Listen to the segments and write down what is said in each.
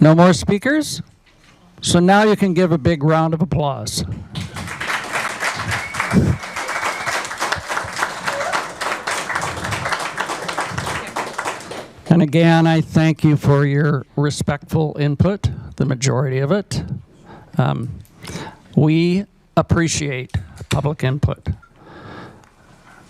No more speakers? So now you can give a big round of applause. And again, I thank you for your respectful input, the majority of it. We appreciate public input.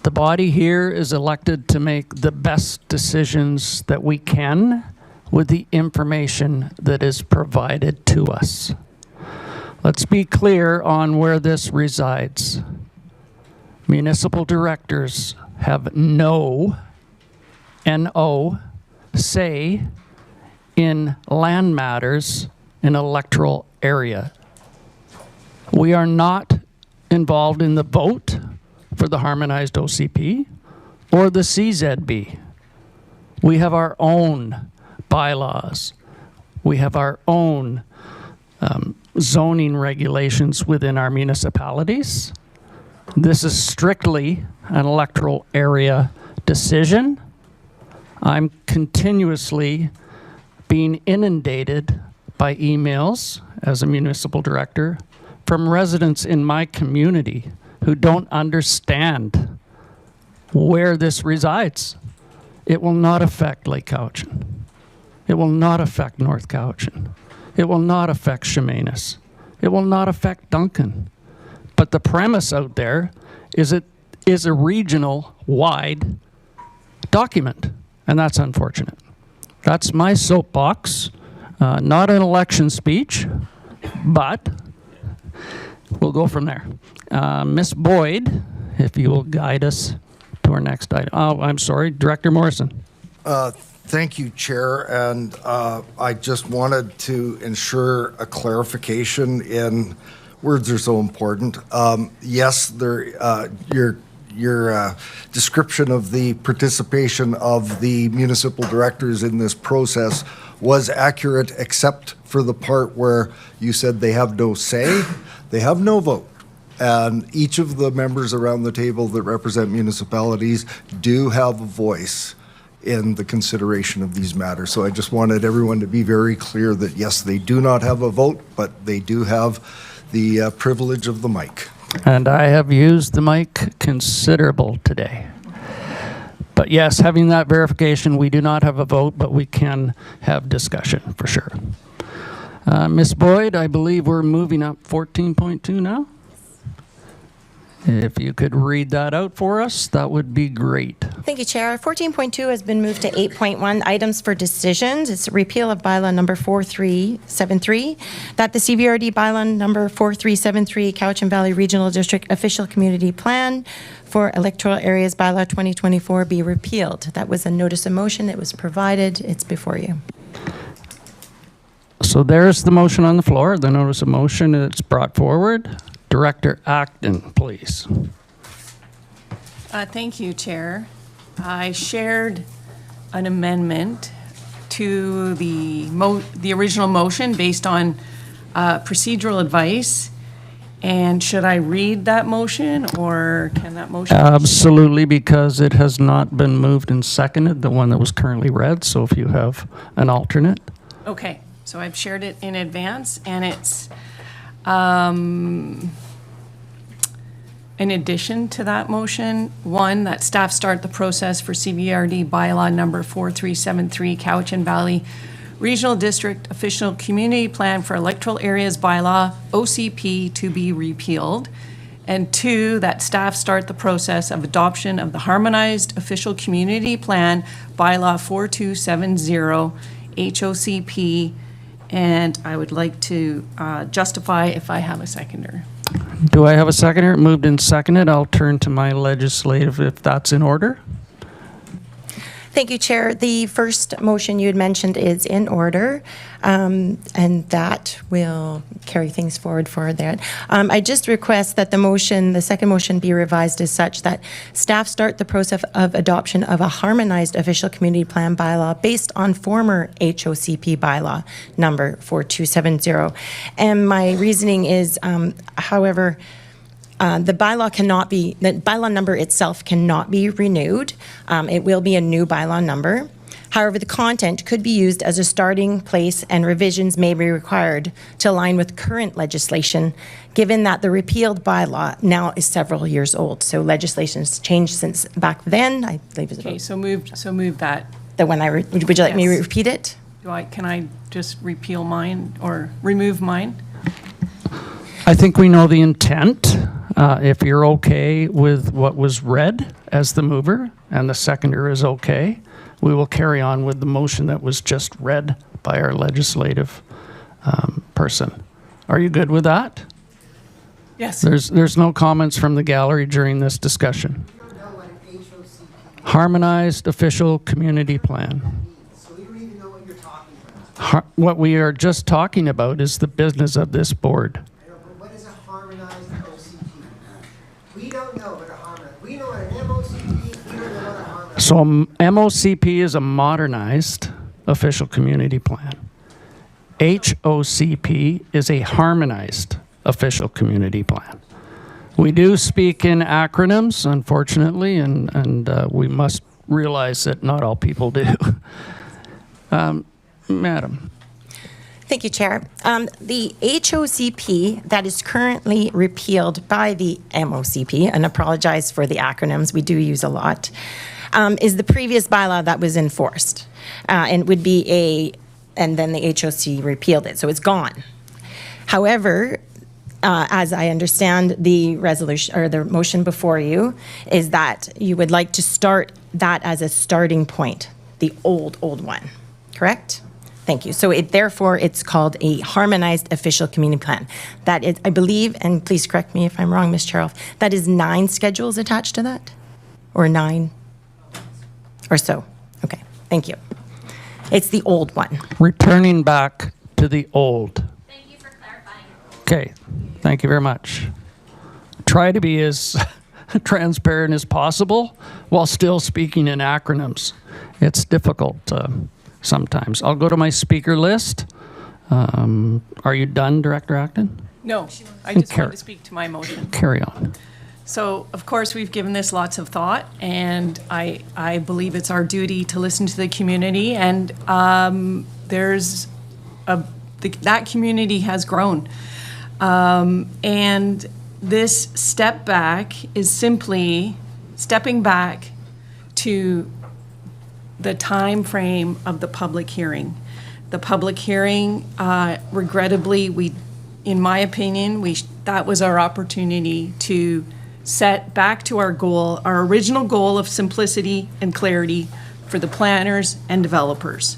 The body here is elected to make the best decisions that we can with the information that is provided to us. Let's be clear on where this resides. Municipal directors have no say in land matters in electoral area. We are not involved in the vote for the Harmonized OCP or the CZB. We have our own bylaws. We have our own zoning regulations within our municipalities. This is strictly an electoral area decision. I'm continuously being inundated by emails as a municipal director from residents in my community who don't understand where this resides. It will not affect Lake Cowichan. It will not affect North Cowichan. It will not affect Chemainus. It will not affect Duncan. But the premise out there is it is a regional wide document, and that's unfortunate. That's my soapbox, not an election speech, but we'll go from there. Ms. Boyd, if you will guide us to our next item. Oh, I'm sorry, Director Morrison. Thank you, Chair, and I just wanted to ensure a clarification in words are so important. Yes, your description of the participation of the municipal directors in this process was accurate, except for the part where you said they have no say, they have no vote. And each of the members around the table that represent municipalities do have a voice in the consideration of these matters. So I just wanted everyone to be very clear that yes, they do not have a vote, but they do have the privilege of the mic. And I have used the mic considerable today. But yes, having that verification, we do not have a vote, but we can have discussion for sure. Ms. Boyd, I believe we're moving up 14.2 now. If you could read that out for us, that would be great. Thank you, Chair. 14.2 has been moved to 8.1, items for decisions. It's a repeal of Bylaw number 4373, that the CVRD Bylaw number 4373, Cowichan Valley Regional District Official Community Plan for Electoral Areas Bylaw 2024 be repealed. That was a notice of motion. It was provided. It's before you. So there's the motion on the floor, the notice of motion that's brought forward. Director Acton, please. Thank you, Chair. I shared an amendment to the original motion based on procedural advice. And should I read that motion, or can that motion? Absolutely, because it has not been moved and seconded, the one that was currently read. So if you have an alternate. Okay, so I've shared it in advance, and it's in addition to that motion, one, that staff start the process for CVRD Bylaw number 4373, Cowichan Valley Regional District Official Community Plan for Electoral Areas Bylaw, OCP, to be repealed. And two, that staff start the process of adoption of the Harmonized Official Community Plan, Bylaw 4270, HOCP, and I would like to justify if I have a seconder. Do I have a seconder? Moved and seconded. I'll turn to my legislative if that's in order. Thank you, Chair. The first motion you had mentioned is in order, and that will carry things forward for that. I just request that the second motion be revised as such that staff start the process of adoption of a harmonized official community plan bylaw based on former HOCP bylaw number 4270. And my reasoning is, however, the bylaw number itself cannot be renewed. It will be a new bylaw number. However, the content could be used as a starting place and revisions may be required to align with current legislation, given that the repealed bylaw now is several years old. So legislation has changed since back then. I believe it's Okay, about so move that. the one would you like me to Yes. repeat it? Can I just repeal mine or remove mine? I think we know the intent. If you're okay with what was read as the mover and the seconder is okay, we will carry on with the motion that was just read by our legislative person. Are you good with that? Yes. There's no comments from the gallery during this discussion. We don't know what an HOCP Harmonized Official Community Plan. means, so we don't even know what you're talking about. What we are just talking about is the business of this board. I don't know, what is a harmonized OCP? We don't know what a harmonized, we know what an MOCP, we don't know what a harmonized. So MOCP is a modernized official community plan. HOCP is a harmonized official community plan. We do speak in acronyms, unfortunately, and we must realize that not all people do. Madam. Thank you, Chair. The HOCP that is currently repealed by the MOCP, and apologize for the acronyms, we do use a lot, is the previous bylaw that was enforced. And would be and then the HOC repealed it, so it's gone. However, as I understand the resolution or the motion before you, is that you would like to start that as a starting point, the old one, correct? Thank you. So therefore, it's called a Harmonized Official Community Plan. That is, I believe, and please correct me if I'm wrong, Ms. Charles, that is 9 schedules attached to that? Or 9? Or so? Okay, thank you. It's the old one. Returning back to the old. Thank you for clarifying. Okay, thank you very much. Try to be as transparent as possible while still speaking in acronyms. It's difficult sometimes. I'll go to my speaker list. Are you done, Director Acton? No, I just Carry- wanted to speak to my motion. Carry on. So, of course, we've given this lots of thought, and I believe it's our duty to listen to the community, and that community has grown. And this step back is simply stepping back to the time frame of the public hearing. The public hearing, regrettably, in my opinion, that was our opportunity to set back to our goal, our original goal of simplicity and clarity for the planners and developers,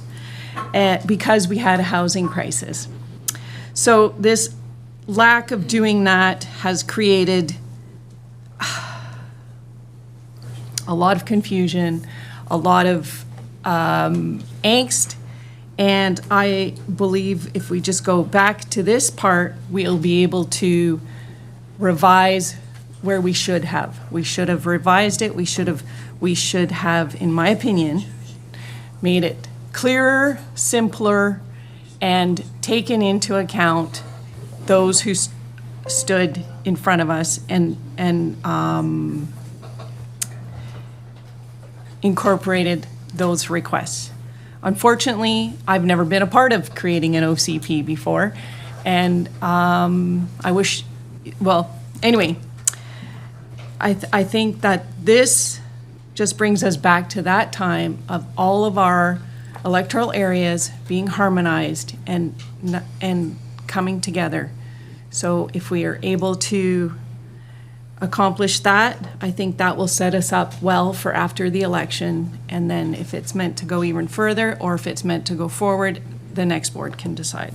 because we had a housing crisis. So this lack of doing that has created a lot of confusion, a lot of angst, and I believe if we just go back to this part, we'll be able to revise where we should have. We should have revised it. We should have, in my opinion, made it clearer, simpler, and taken into account those who stood in front of us and incorporated those requests. Unfortunately, I've never been a part of creating an OCP before, and I wish, well, anyway, I think that this just brings us back to that time of all of our electoral areas being harmonized and coming together. So if we are able to accomplish that, I think that will set us up well for after the election. And then if it's meant to go even further, or if it's meant to go forward, the next board can decide.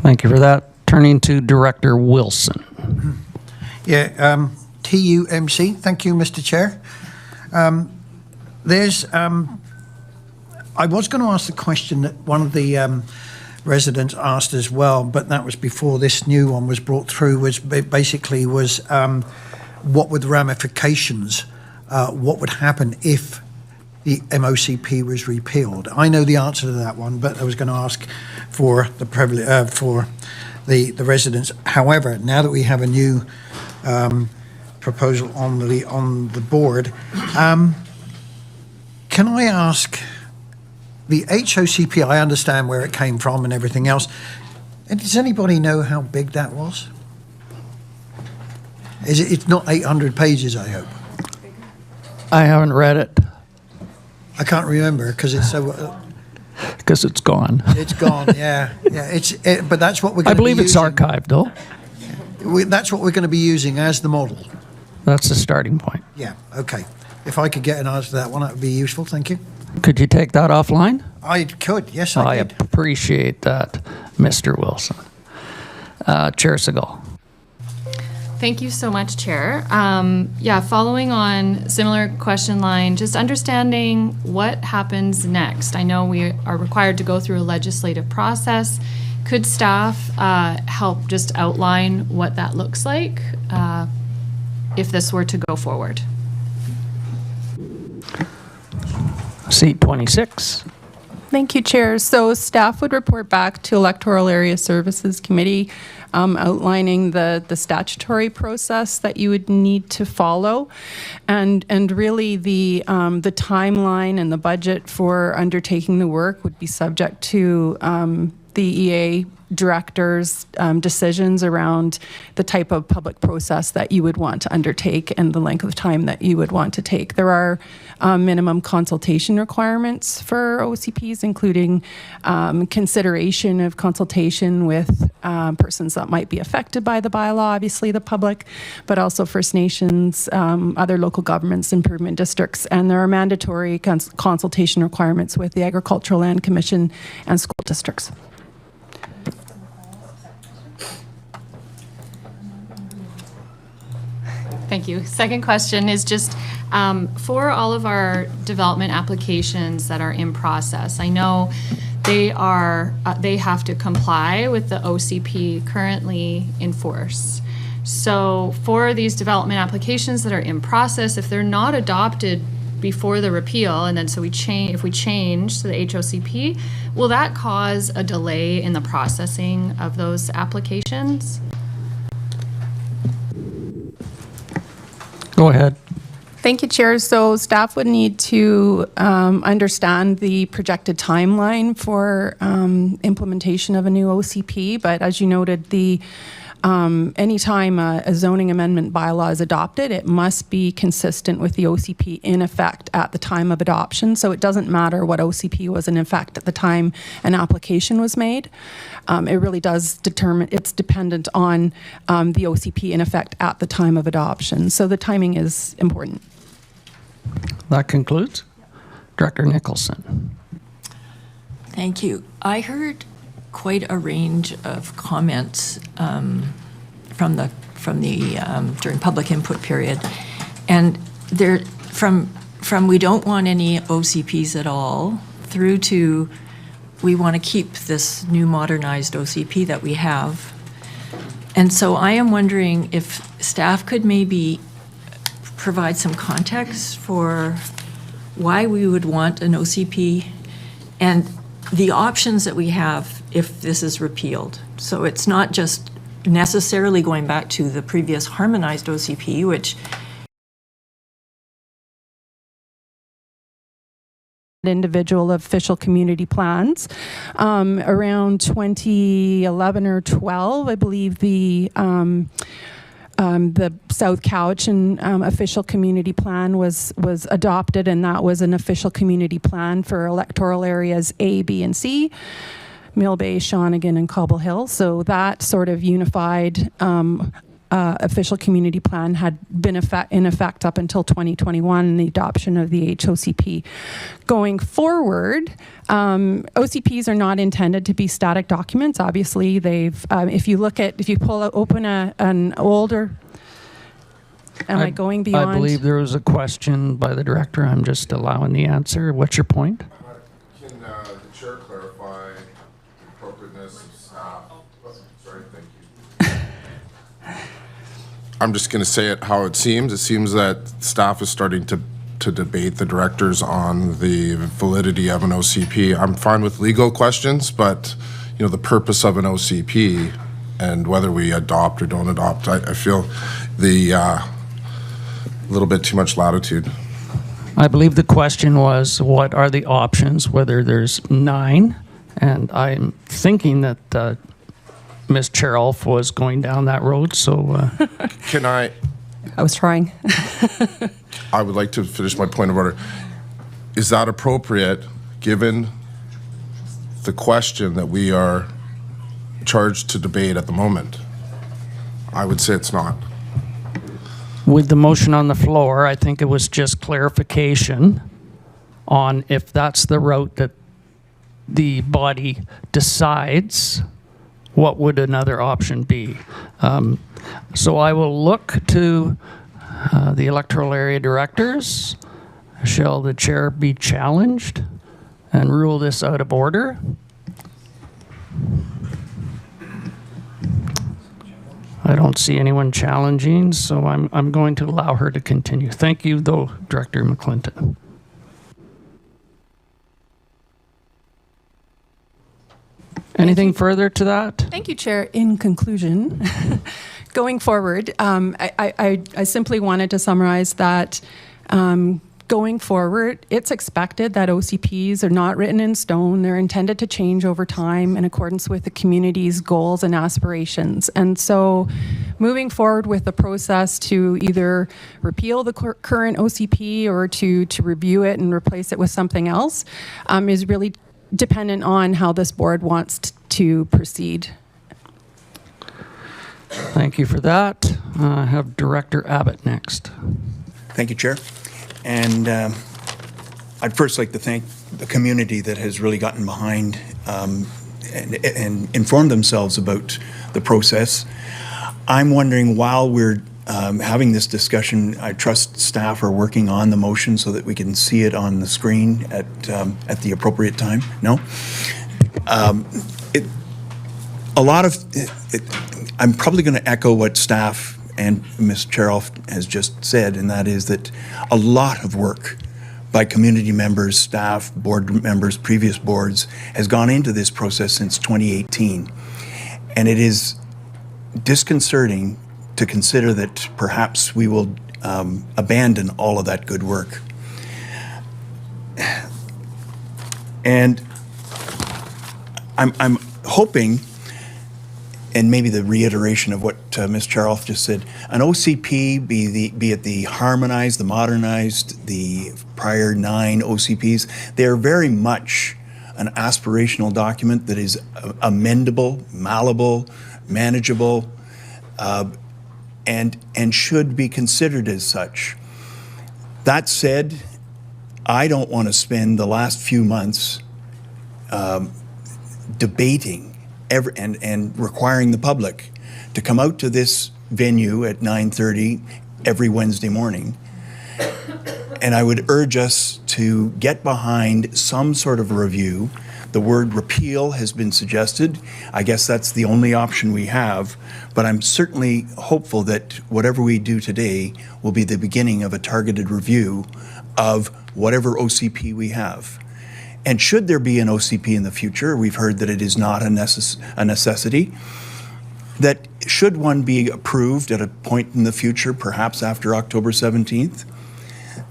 Thank you for that. Turning to Director Wilson. Yeah, TUMC. Thank you, Mr. Chair. I was going to ask the question that one of the residents asked as well, but that was before this new one was brought through, what were the ramifications, what would happen if the MOCP was repealed? I know the answer to that one, but I was going to ask for the residents. However, now that we have a new proposal on the board, can I ask the HOCP, I understand where it came from and everything else. And does anybody know how big that was? It's not 800 pages, I hope. I haven't read it I can't remember because it's so. because it's gone. It's gone. Yeah, yeah. But that's what we're going I to be believe it's using. archived, though. That's what we're going to be using as the model. That's the starting point. Yeah. Okay. If I could get an answer to that one, that would be useful. Thank you. Could you take that offline? I could. Yes, I I did. appreciate that, Mr. Wilson. Chair Segal. Thank you so much, Chair. Yeah, following on similar question line, just understanding what happens next. I know we are required to go through a legislative process. Could staff help just outline what that looks like if this were to go forward? Seat 26. Thank you, Chair. So staff would report back to Electoral Area Services Committee outlining the statutory process that you would need to follow, and really the timeline and the budget for undertaking the work would be subject to the EA director's decisions around the type of public process that you would want to undertake and the length of time that you would want to take. There are minimum consultation requirements for OCPs, including consideration of consultation with persons that might be affected by the bylaw, obviously the public, but also First Nations, other local governments, improvement districts, and there are mandatory consultation requirements with the Agricultural Land Commission and school districts. Thank you. Second question is just for all of our development applications that are in process. I know they have to comply with the OCP currently in force. So for these development applications that are in process, if they're not adopted before the repeal, and then so if we change to the HOCP, will that cause a delay in the processing of those applications? Go ahead. Thank you, Chair. So staff would need to understand the projected timeline for implementation of a new OCP. But as you noted, anytime a zoning amendment bylaw is adopted, it must be consistent with the OCP in effect at the time of adoption. So it doesn't matter what OCP was in effect at the time an application was made. It really does determine, it's dependent on the OCP in effect at the time of adoption. So the timing is important. That concludes. Director Nicholson. Thank you. I heard quite a range of comments from the during public input period, and there from we don't want any OCPs at all through to we want to keep this new modernized OCP that we have. And so I am wondering if staff could maybe provide some context for why we would want an OCP and the options that we have if this is repealed. So it's not just necessarily going back to the previous harmonized OCP, which individual official community plans. Around 2011 or 12, I believe the South Cowichan official community plan was adopted, and that was an official community plan for electoral areas A, B, and C, Mill Bay, Shawnigan, and Cobble Hill. So that sort of unified official community plan had been in effect up until 2021 and the adoption of the HOCP. Going forward, OCPs are not intended to be static documents. Obviously, they've, if you open an older, I going beyond? I believe there was a question by the director. I'm just allowing the answer. What's your point? Can the chair clarify the appropriateness of staff? Sorry, thank you. I'm just going to say it how it seems. It seems that staff is starting to debate the directors on the validity of an OCP. I'm fine with legal questions, but the purpose of an OCP and whether we adopt or don't adopt, I feel the little bit too much latitude. I believe the question was, what are the options, whether there's 9, and I'm thinking that Ms. Cherolf was going down that road, so Can I was trying. I would like to finish my point of order. Is that appropriate, given the question that we are charged to debate at the moment? I would say it's not. with the motion on the floor, I think it was just clarification on if that's the route that the body decides, what would another option be? So I will look to the electoral area directors. Shall the chair be challenged and rule this out of order? I don't see anyone challenging, so I'm going to allow her to continue. Thank you, though, Director McClinton. Anything further to that? Thank you, Chair. In conclusion, going forward, I simply wanted to summarize that going forward, it's expected that OCPs are not written in stone. They're intended to change over time in accordance with the community's goals and aspirations. And so moving forward with the process to either repeal the current OCP or to review it and replace it with something else is really dependent on how this board wants to proceed. Thank you for that. I have Director Abbott next. Thank you, Chair. And I'd first like to thank the community that has really gotten behind and informed themselves about the process. I'm wondering, while we're having this discussion, I trust staff are working on the motion so that we can see it on the screen at the appropriate time. No? I'm probably going to echo what staff and Ms. Cherolf has just said, and that is that a lot of work by community members, staff, board members, previous boards has gone into this process since 2018. And it is disconcerting to consider that perhaps we will abandon all of that good work. And I'm hoping, and maybe the reiteration of what Ms. Cherolf just said, an OCP, be it the harmonized, the modernized, the prior 9 OCPs, they're very much an aspirational document that is amendable, malleable, manageable, and should be considered as such. That said, I don't want to spend the last few months debating and requiring the public to come out to this venue at 9:30 every Wednesday morning. And I would urge us to get behind some sort of review. The word repeal has been suggested. I guess that's the only option we have, but I'm certainly hopeful that whatever we do today will be the beginning of a targeted review of whatever OCP we have. And should there be an OCP in the future, we've heard that it is not a necessity, that should one be approved at a point in the future, perhaps after October 17th,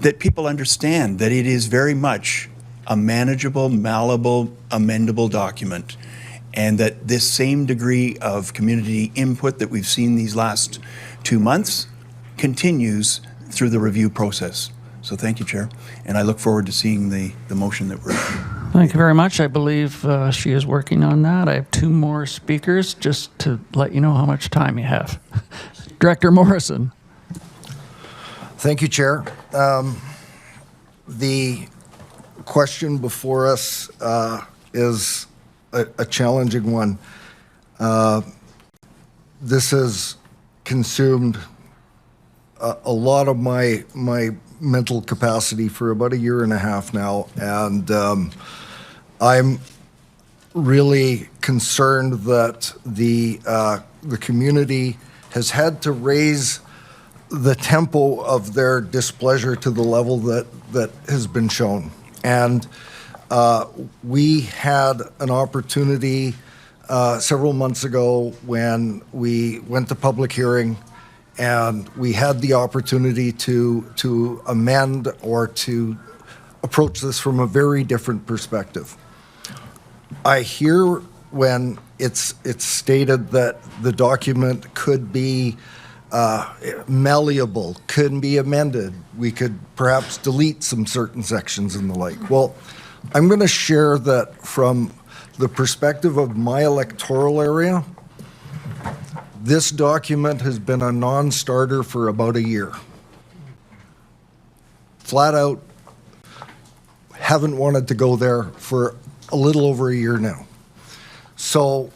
that people understand that it is very much a manageable, malleable, amendable document, and that this same degree of community input that we've seen these last 2 months continues through the review process. So thank you, Chair, and I look forward to seeing the motion that we're... Thank you very much. I believe she is working on that. I have 2 more speakers just to let you know how much time you have. Director Morrison. Thank you, Chair. The question before us is a challenging one. This has consumed a lot of my mental capacity for about 1.5 years now, and I'm really concerned that the community has had to raise the tempo of their displeasure to the level that has been shown. And we had an opportunity several months ago when we went to public hearing and we had the opportunity to amend or to approach this from a very different perspective. I hear when it's stated that the document could be malleable, can be amended. We could perhaps delete some certain sections and the like. Well, I'm going to share that from the perspective of my electoral area. This document has been a non-starter for about a year. Flat out, haven't wanted to go there for a little over a year now. So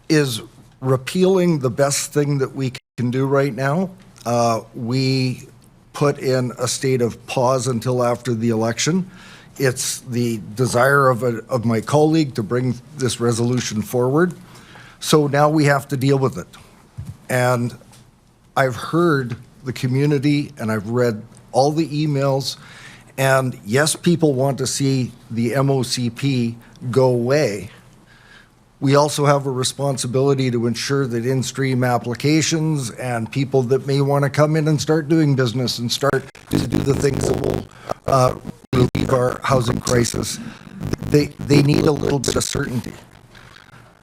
is repealing the best thing that we can do right now? We put in a state of pause until after the election. It's the desire of my colleague to bring this resolution forward. So now we have to deal with it. And I've heard the community and I've read all the emails, and yes, people want to see the MOCP go away. We also have a responsibility to ensure that in-stream applications and people that may want to come in and start doing business and start to do the things that will relieve our housing crisis, they need a little bit of certainty.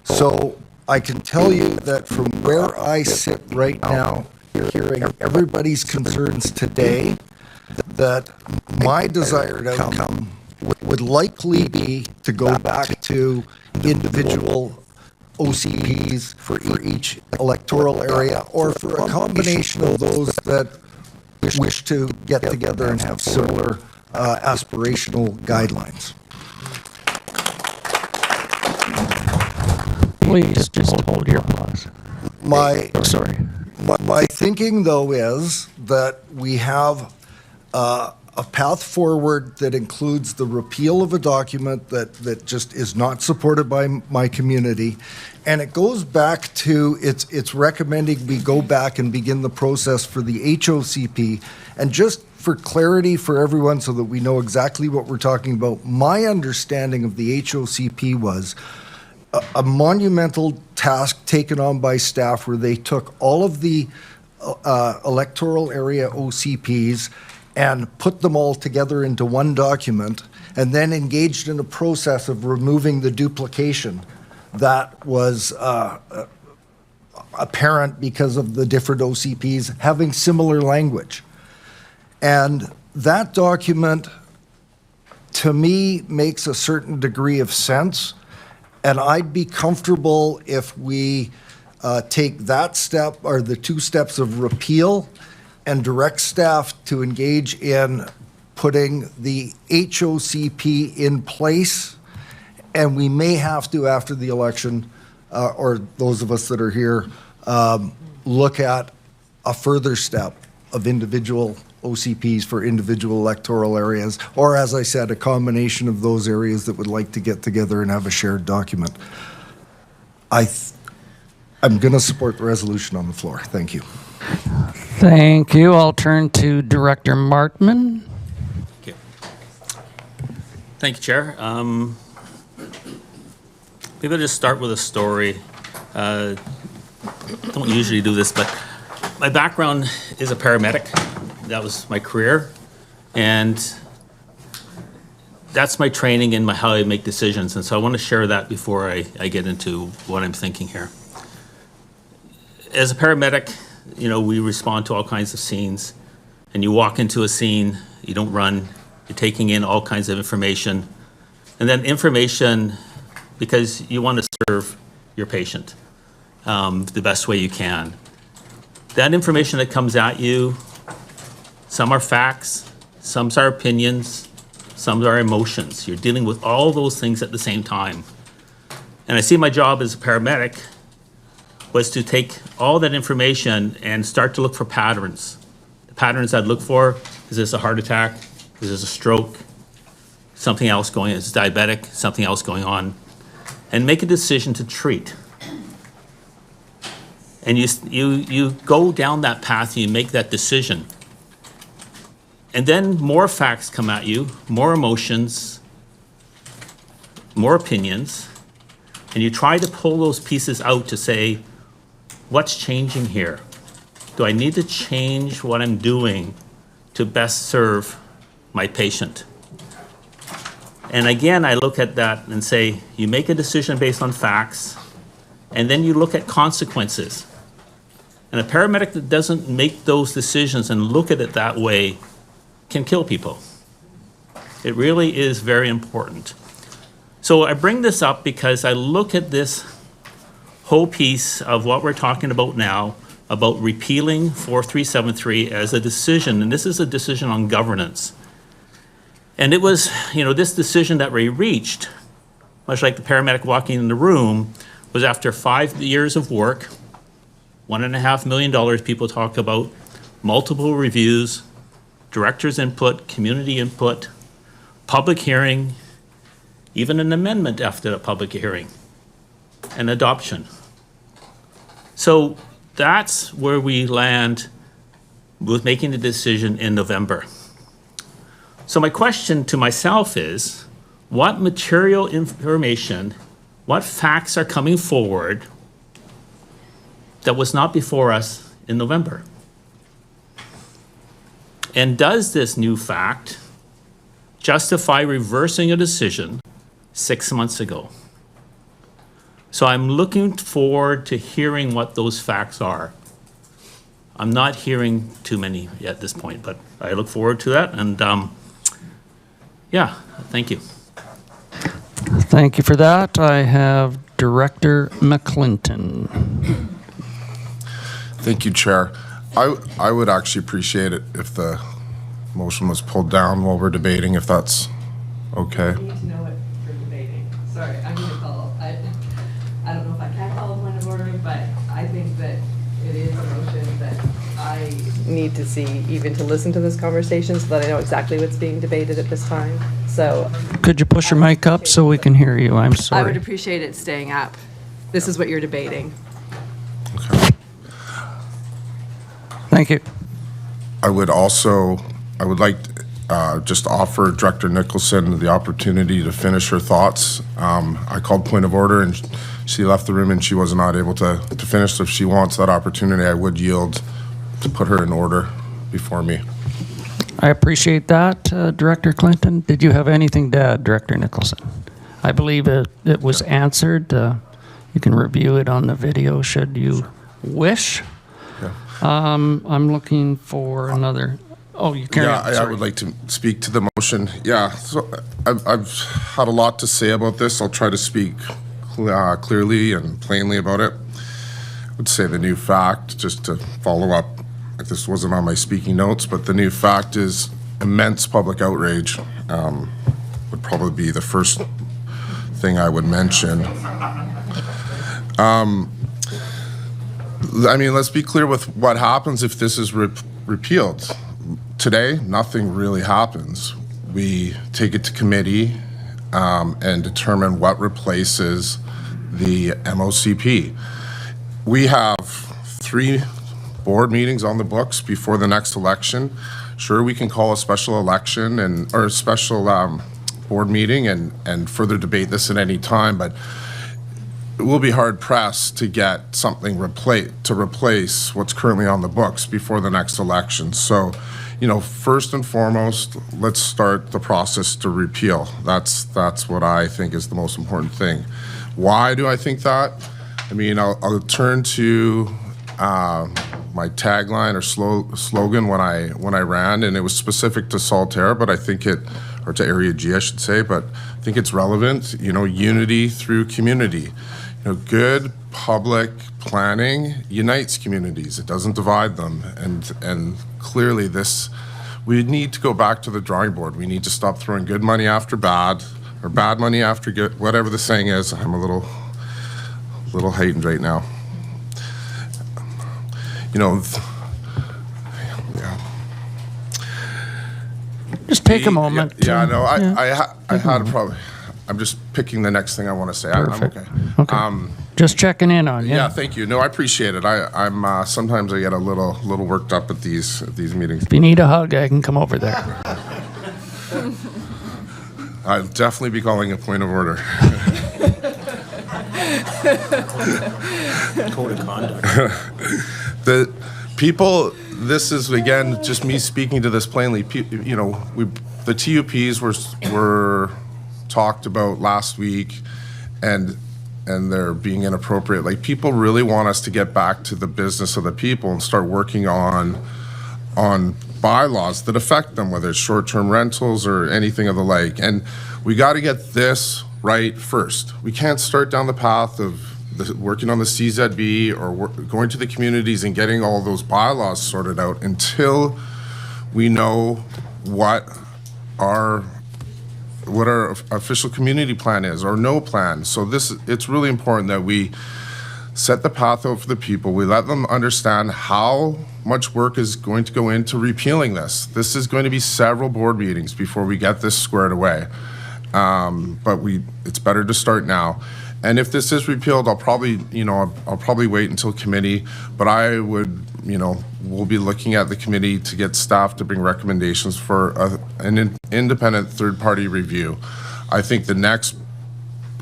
So I can tell you that from where I sit right now, hearing everybody's concerns today, that my desired outcome would likely be to go back to individual OCPs for each electoral area, or for a combination of those that wish to get together and have similar aspirational guidelines. Please just hold your applause. My thinking, though, is that we have a path forward that includes the repeal of a document that just is not supported by my community. And it goes back to, it's recommending we go back and begin the process for the HOCP. And just for clarity for everyone so that we know exactly what we're talking about, my understanding of the HOCP was a monumental task taken on by staff where they took all of the electoral area OCPs and put them all together into one document, and then engaged in a process of removing the duplication that was apparent because of the different OCPs having similar language. And that document, to me, makes a certain degree of sense, and I'd be comfortable if we take that step, or the two steps of repeal, and direct staff to engage in putting the HOCP in place. And we may have to, after the election, or those of us that are here, look at a further step of individual OCPs for individual electoral areas, or, as I said, a combination of those areas that would like to get together and have a shared document. I'm going to support the resolution on the floor. Thank you. Thank you. I'll turn to Director Martman. Okay. Thank you, Chair. Maybe I'll just start with a story. Don't usually do this, but my background is a paramedic. That was my career, and that's my training and how I make decisions. And so I want to share that before I get into what I'm thinking here. As a paramedic, you know, we respond to all kinds of scenes, and you walk into a scene, you don't run, you're taking in all kinds of information, and then information, because you want to serve your patient the best way you can. That information that comes at you, some are facts, some are opinions, some are emotions. You're dealing with all those things at the same time. And I see my job as a paramedic was to take all that information and start to look for patterns. The patterns I'd look for, is this a heart attack? Is this a stroke? Something else going on? Is this diabetic? Something else going on? And make a decision to treat. And you go down that path, you make that decision. And then more facts come at you, more emotions, more opinions, and you try to pull those pieces out to say, what's changing here? Do I need to change what I'm doing to best serve my patient? And again, I look at that and say, you make a decision based on facts, and then you look at consequences. And a paramedic that doesn't make those decisions and look at it that way can kill people. It really is very important. So I bring this up because I look at this whole piece of what we're talking about now, about repealing 4373 as a decision, and this is a decision on governance. And it was, this decision that we reached, much like the paramedic walking in the room, was after 5 years of work, $1.5 million people talk about, multiple reviews, director's input, community input, public hearing, even an amendment after a public hearing, and adoption. So that's where we land with making the decision in November. So my question to myself is, what material information, what facts are coming forward that was not before us in November? And does this new fact justify reversing a decision 6 months ago? So I'm looking forward to hearing what those facts are. I'm not hearing too many at this point, but I look forward to that. And yeah, thank you. Thank you for that. I have Director McClinton. Thank you, Chair. I would actually appreciate it if the motion was pulled down while we're debating, if that's okay. I need to know what we're debating. Sorry, I'm going to call. I don't know if I can call a point of order, but I think that it is a motion that I need to see, even to listen to this conversation, so that I know exactly what's being debated at this time. So, Could you push your mic up so we can hear you? I'm I would sorry. appreciate it staying up. This is what you're debating. Thank you. I would like just to offer Director Nicholson the opportunity to finish her thoughts. I called point of order and she left the room and she was not able to finish. So if she wants that opportunity, I would yield to put her in order before me. I appreciate that, Director Clinton. Did you have anything to add, Director Nicholson? I believe it was answered. You can review it on the video should you wish. Yeah. I'm looking for another. Oh, you carry on. I would like to speak to the motion. Yeah, so I've had a lot to say about this. I'll try to speak clearly and plainly about it. I would say the new fact, just to follow up, this wasn't on my speaking notes, but the new fact is immense public outrage would probably be the first thing I would mention. I mean, let's be clear with what happens if this is repealed. Today, nothing really happens. We take it to committee and determine what replaces the MOCP. We have 3 board meetings on the books before the next election. Sure, we can call a special election or a special board meeting and further debate this at any time, but it will be hard pressed to get something to replace what's currently on the books before the next election. So, first and foremost, let's start the process to repeal. That's what I think is the most important thing. Why do I think that? I mean, I'll turn to my tagline or slogan when I ran, and it was specific to Saltaire, but I think or to Area G, I should say, but I think it's relevant. Unity through community. Good public planning unites communities. It doesn't divide them. And clearly we need to go back to the drawing board. We need to stop throwing good money after bad, or bad money after good, whatever the saying is. I'm a little heightened right now. Yeah. Just take a moment. Yeah, no, I had a problem. I'm just picking the next thing I want to say. I'm okay. Okay. Just checking in on you. Yeah, thank you. No, I appreciate it. I'm sometimes I get a little worked up at these meetings. If you need a hug, I can come over there. I'll definitely be calling a point of order. Code of conduct. The people, this is, again, just me speaking to this plainly, you know, the TUPs were talked about last week, and they're being inappropriate. Like, people really want us to get back to the business of the people and start working on bylaws that affect them, whether it's short-term rentals or anything of the like. And we got to get this right first. We can't start down the path of working on the CZB or going to the communities and getting all those bylaws sorted out until we know what our official community plan is, or no plan. So it's really important that we set the path out for the people. We let them understand how much work is going to go into repealing this. This is going to be several board meetings before we get this squared away. But it's better to start now. And if this is repealed, I'll probably wait until committee, but I would, we'll be looking at the committee to get staff to bring recommendations for an independent third-party review. I think the next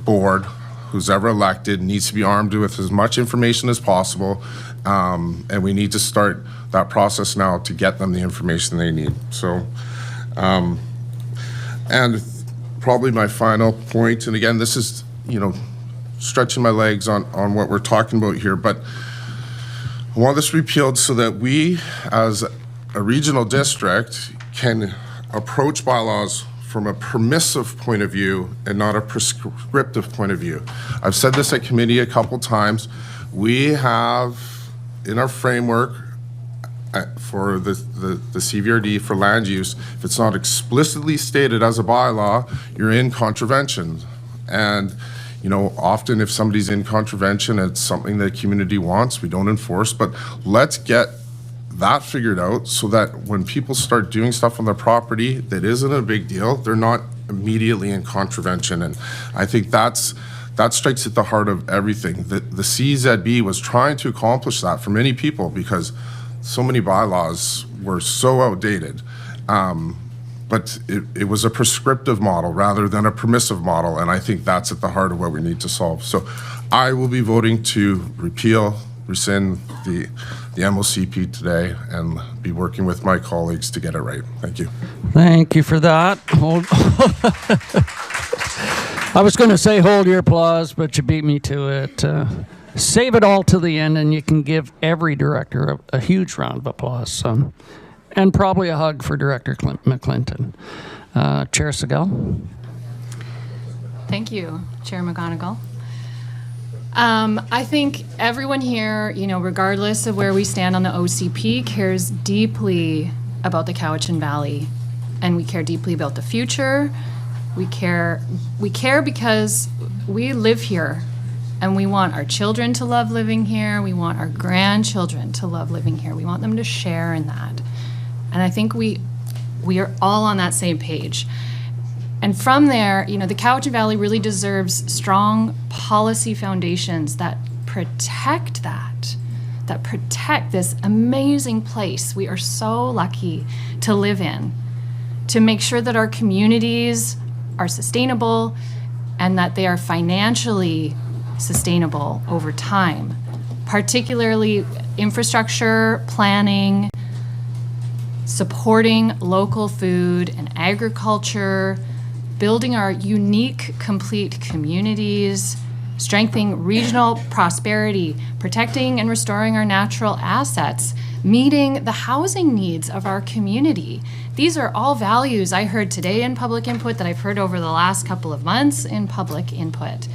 board, who's ever elected, needs to be armed with as much information as possible, and we need to start that process now to get them the information they need. So, and probably my final point, and again, this is, stretching my legs on what we're talking about here, but I want this repealed so that we, as a regional district, can approach bylaws from a permissive point of view and not a prescriptive point of view. I've said this at committee a couple times. We have in our framework for the CVRD for land use, if it's not explicitly stated as a bylaw, you're in contravention. And often if somebody's in contravention, it's something the community wants, we don't enforce, but let's get that figured out so that when people start doing stuff on their property that isn't a big deal, they're not immediately in contravention. And I think that strikes at the heart of everything. The CZB was trying to accomplish that for many people because so many bylaws were so outdated. But it was a prescriptive model rather than a permissive model, and I think that's at the heart of what we need to solve. So I will be voting to rescind the MOCP today and be working with my colleagues to get it right. Thank you. Thank you for that. I was going to say hold your applause, but you beat me to it. Save it all to the end, and you can give every director a huge round of applause. And probably a hug for Director McClinton. Chair Segal. Thank you, Chair McGonigal. I think everyone here, regardless of where we stand on the OCP, cares deeply about the Cowichan Valley, and we care deeply about the future. We care because we live here, and we want our children to love living here. We want our grandchildren to love living here. We want them to share in that. And I think we are all on that same page. And from there, the Cowichan Valley really deserves strong policy foundations that protect that protect this amazing place we are so lucky to live in, to make sure that our communities are sustainable and that they are financially sustainable over time, particularly infrastructure, planning, supporting local food and agriculture, building our unique, complete communities, strengthening regional prosperity, protecting and restoring our natural assets, meeting the housing needs of our community. These are all values I heard today in public input that I've heard over the last couple of months in public input.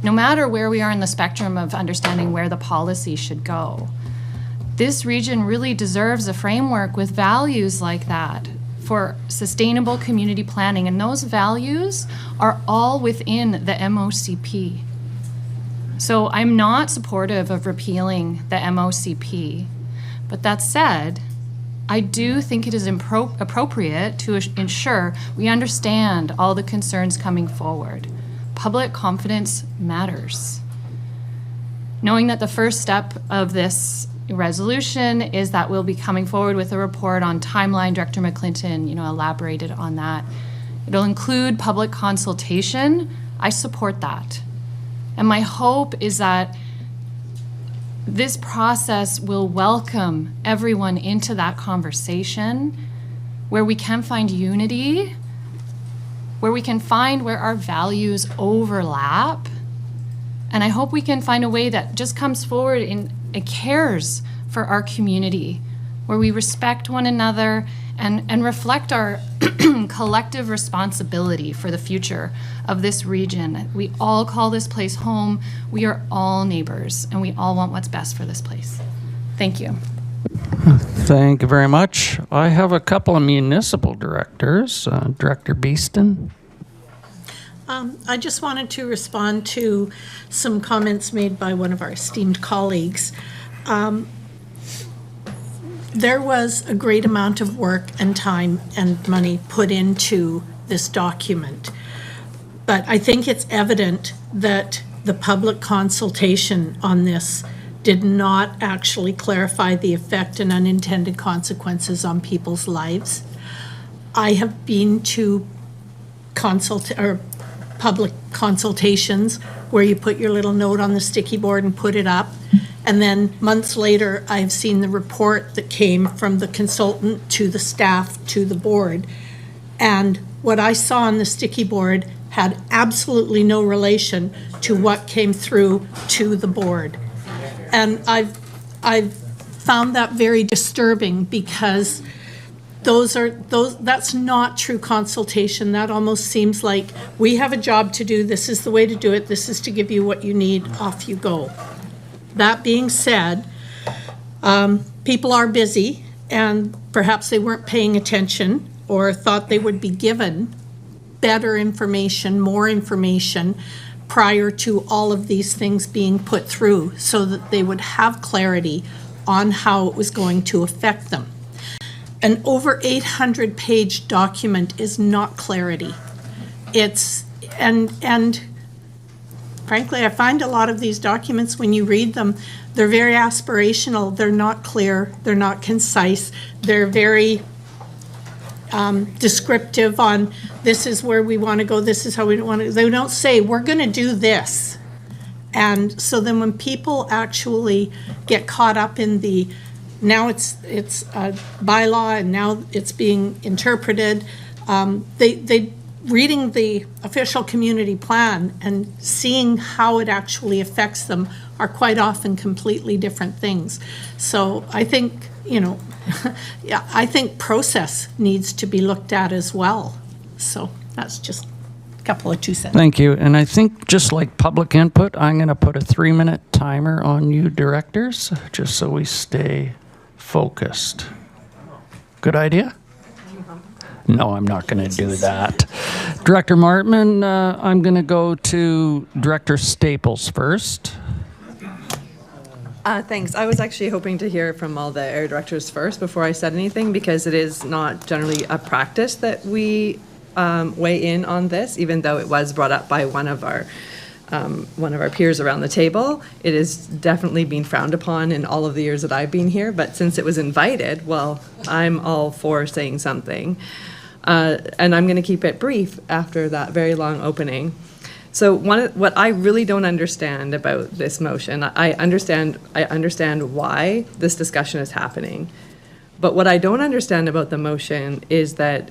No matter where we are in the spectrum of understanding where the policy should go, this region really deserves a framework with values like that for sustainable community planning, and those values are all within the MOCP. So I'm not supportive of repealing the MOCP, but that said, I do think it is appropriate to ensure we understand all the concerns coming forward. Public confidence matters. Knowing that the first step of this resolution is that we'll be coming forward with a report on timeline. Director McClinton, elaborated on that. It'll include public consultation. I support that. And my hope is that this process will welcome everyone into that conversation where we can find unity, where we can find where our values overlap. And I hope we can find a way that just comes forward and it cares for our community, where we respect one another and reflect our collective responsibility for the future of this region. We all call this place home. We are all neighbors, and we all want what's best for this place. Thank you. Thank you very much. I have a couple of municipal directors. Director Beeston. I just wanted to respond to some comments made by one of our esteemed colleagues. There was a great amount of work and time and money put into this document, but I think it's evident that the public consultation on this did not actually clarify the effect and unintended consequences on people's lives. I have been to public consultations where you put your little note on the sticky board and put it up. And then months later, I've seen the report that came from the consultant to the staff to the board. And what I saw on the sticky board had absolutely no relation to what came through to the board. And I've found that very disturbing because that's not true consultation. That almost seems like we have a job to do. This is the way to do it. This is to give you what you need. Off you go. That being said, people are busy and perhaps they weren't paying attention or thought they would be given better information, more information prior to all of these things being put through so that they would have clarity on how it was going to affect them. An over 800-page document is not clarity. And frankly, I find a lot of these documents, when you read them, they're very aspirational, they're not clear, they're not concise, they're very descriptive on this is where we want to go, this is how we want to, they don't say, we're going to do this. And so then when people actually get caught up in the, now it's a bylaw and now it's being interpreted, they reading the official community plan and seeing how it actually affects them are quite often completely different things. So I think, yeah, I think process needs to be looked at as well. So that's just a couple of 2 cents. Thank you. And I think just like public input, I'm going to put a 3-minute timer on you directors, just so we stay focused. Good idea? No, I'm not going to do that. Director Martman, I'm going to go to Director Staples first. Thanks. I was actually hoping to hear from all the area directors first before I said anything, because it is not generally a practice that we weigh in on this, even though it was brought up by one of our peers around the table. It is definitely been frowned upon in all of the years that I've been here, but since it was invited, well, I'm all for saying something. And I'm going to keep it brief after that very long opening. So what I really don't understand about this motion, I understand why this discussion is happening, but what I don't understand about the motion is that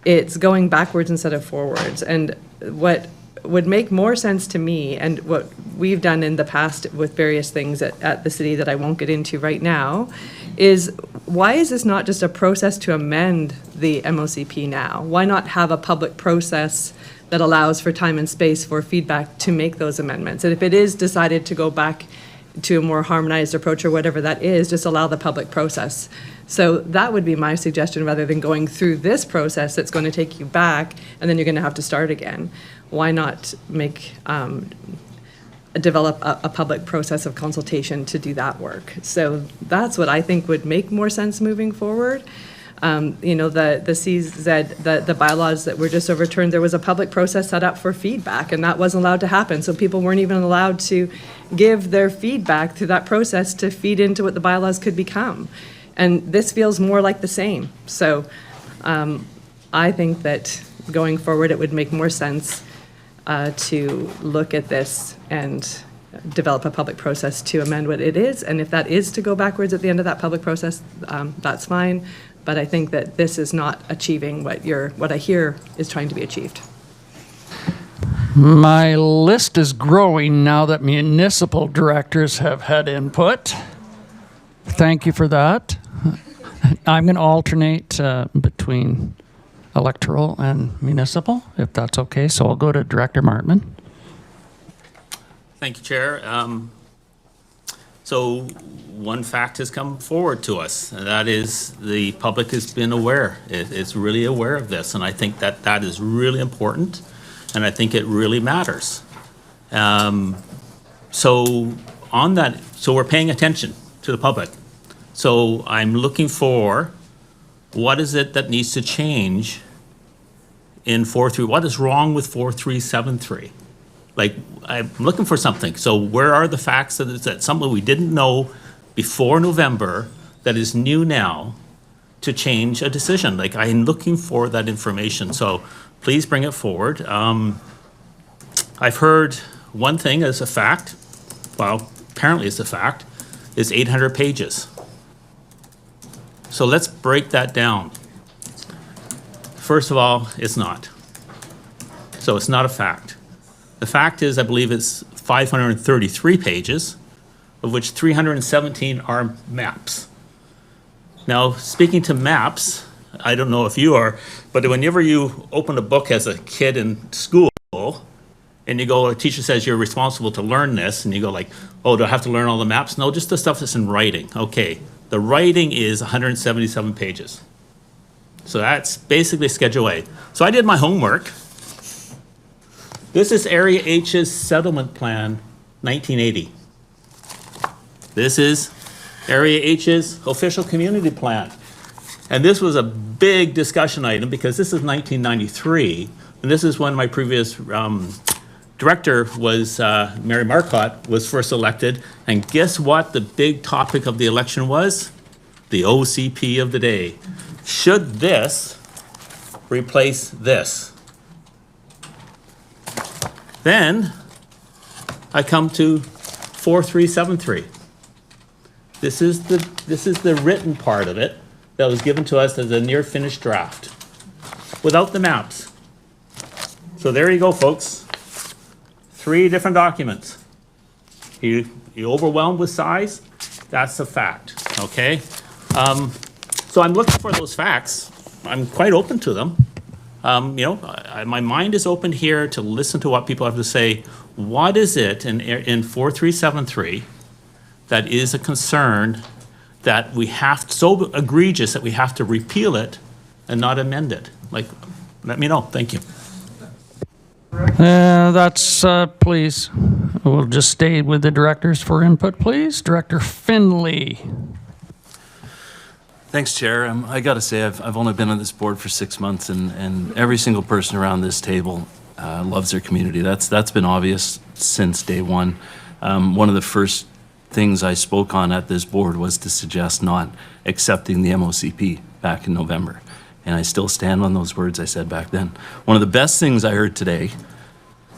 it's going backwards instead of forwards. And what would make more sense to me, and what we've done in the past with various things at the city that I won't get into right now, is why is this not just a process to amend the MOCP now? Why not have a public process that allows for time and space for feedback to make those amendments? And if it is decided to go back to a more harmonized approach or whatever that is, just allow the public process. So that would be my suggestion, rather than going through this process that's going to take you back and then you're going to have to start again. Why not develop a public process of consultation to do that work? So that's what I think would make more sense moving forward. The CZ, the bylaws that were just overturned, there was a public process set up for feedback, and that wasn't allowed to happen. So people weren't even allowed to give their feedback through that process to feed into what the bylaws could become. And this feels more like the same. So I think that going forward, it would make more sense to look at this and develop a public process to amend what it is. And if that is to go backwards at the end of that public process, that's fine. But I think that this is not achieving what I hear is trying to be achieved. My list is growing now that municipal directors have had input. Thank you for that. I'm going to alternate between electoral and municipal, if that's okay. So I'll go to Director Martman. Thank you, Chair. So one fact has come forward to us, and that is the public has been aware. It's really aware of this, and I think that that is really important, and I think it really matters. So on that, so we're paying attention to the public. So I'm looking for what is it that needs to change in 4.3? What is wrong with 4.373? Like, I'm looking for something. So where are the facts that it's that something we didn't know before November that is new now to change a decision? Like, I'm looking for that information. So please bring it forward. I've heard one thing as a fact, well, apparently it's a fact, is 800 pages. So let's break that down. First of all, it's not. So it's not a fact. The fact is, I believe it's 533 pages, of which 317 are maps. Now, speaking to maps, I don't know if you are, but whenever you open a book as a kid in school, and you go, a teacher says you're responsible to learn this, and you go like, oh, do I have to learn all the maps? No, just the stuff that's in writing. Okay, the writing is 177 pages. So that's basically Schedule A. So I did my homework. This is Area H's settlement plan, 1980. This is Area H's official community plan. And this was a big discussion item because this is 1993, and this is when my previous director was, Mary Marcotte, was first elected. And guess what the big topic of the election was? The OCP of the day. Should this replace this? Then I come to 4373. This is the written part of it that was given to us as a near finished draft without the maps. So there you go, folks. 3 different documents. You overwhelmed with size? That's a fact, okay? So I'm looking for those facts. I'm quite open to them. You know, my mind is open here to listen to what people have to say. What is it in 4373 that is a concern that we have, so egregious that we have to repeal it and not amend it? Like, let me know. Thank you. That's, please. We'll just stay with the directors for input, please. Director Finley. Thanks, Chair. I got to say, I've only been on this board for 6 months, and every single person around this table loves their community. That's been obvious since day one. One of the first things I spoke on at this board was to suggest not accepting the MOCP back in November. And I still stand on those words I said back then. One of the best things I heard today,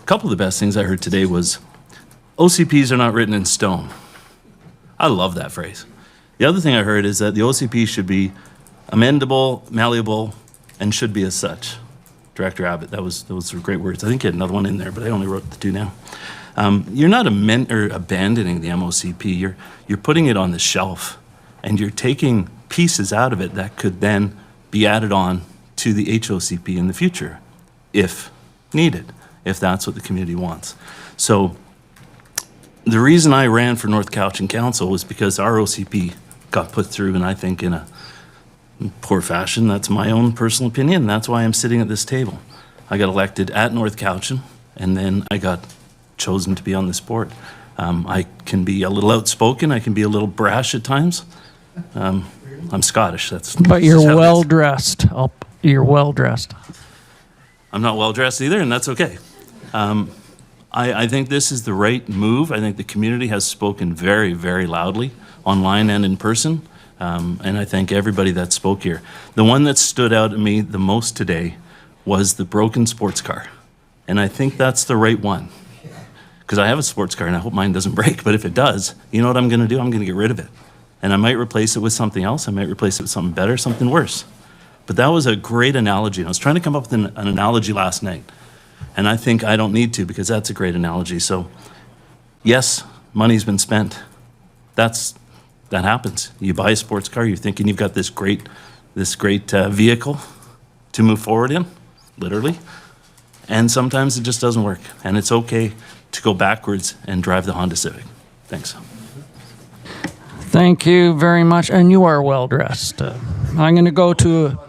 a couple of the best things I heard today was, OCPs are not written in stone. I love that phrase. The other thing I heard is that the OCP should be amendable, malleable, and should be as such. Director Abbott, those were great words. I think you had another one in there, but I only wrote the 2 now. You're not abandoning the MOCP. You're putting it on the shelf, and you're taking pieces out of it that could then be added on to the HOCP in the future, if needed, if that's what the community wants. So the reason I ran for North Cowichan Council was because our OCP got put through, and I think in a poor fashion. That's my own personal opinion. That's why I'm sitting at this table. I got elected at North Cowichan, and then I got chosen to be on this board. I can be a little outspoken. I can be a little brash at times. I'm Scottish. But you're well dressed. You're well dressed. I'm not well dressed either, and that's okay. I think this is the right move. I think the community has spoken very, very loudly, online and in person. And I thank everybody that spoke here. The one that stood out to me the most today was the broken sports car. And I think that's the right one. because I have a sports car and I hope mine doesn't break, but if it does, you know what I'm going to do? I'm going to get rid of it. And I might replace it with something else. I might replace it with something better, something worse. But that was a great analogy. And I was trying to come up with an analogy last night. And I think I don't need to, because that's a great analogy. So yes, money's been spent. That happens. You buy a sports car, you're thinking you've got this great vehicle to move forward in, literally. And sometimes it just doesn't work. And it's okay to go backwards and drive the Honda Civic. Thanks. Thank you very much, and you are well dressed. I'm going to go to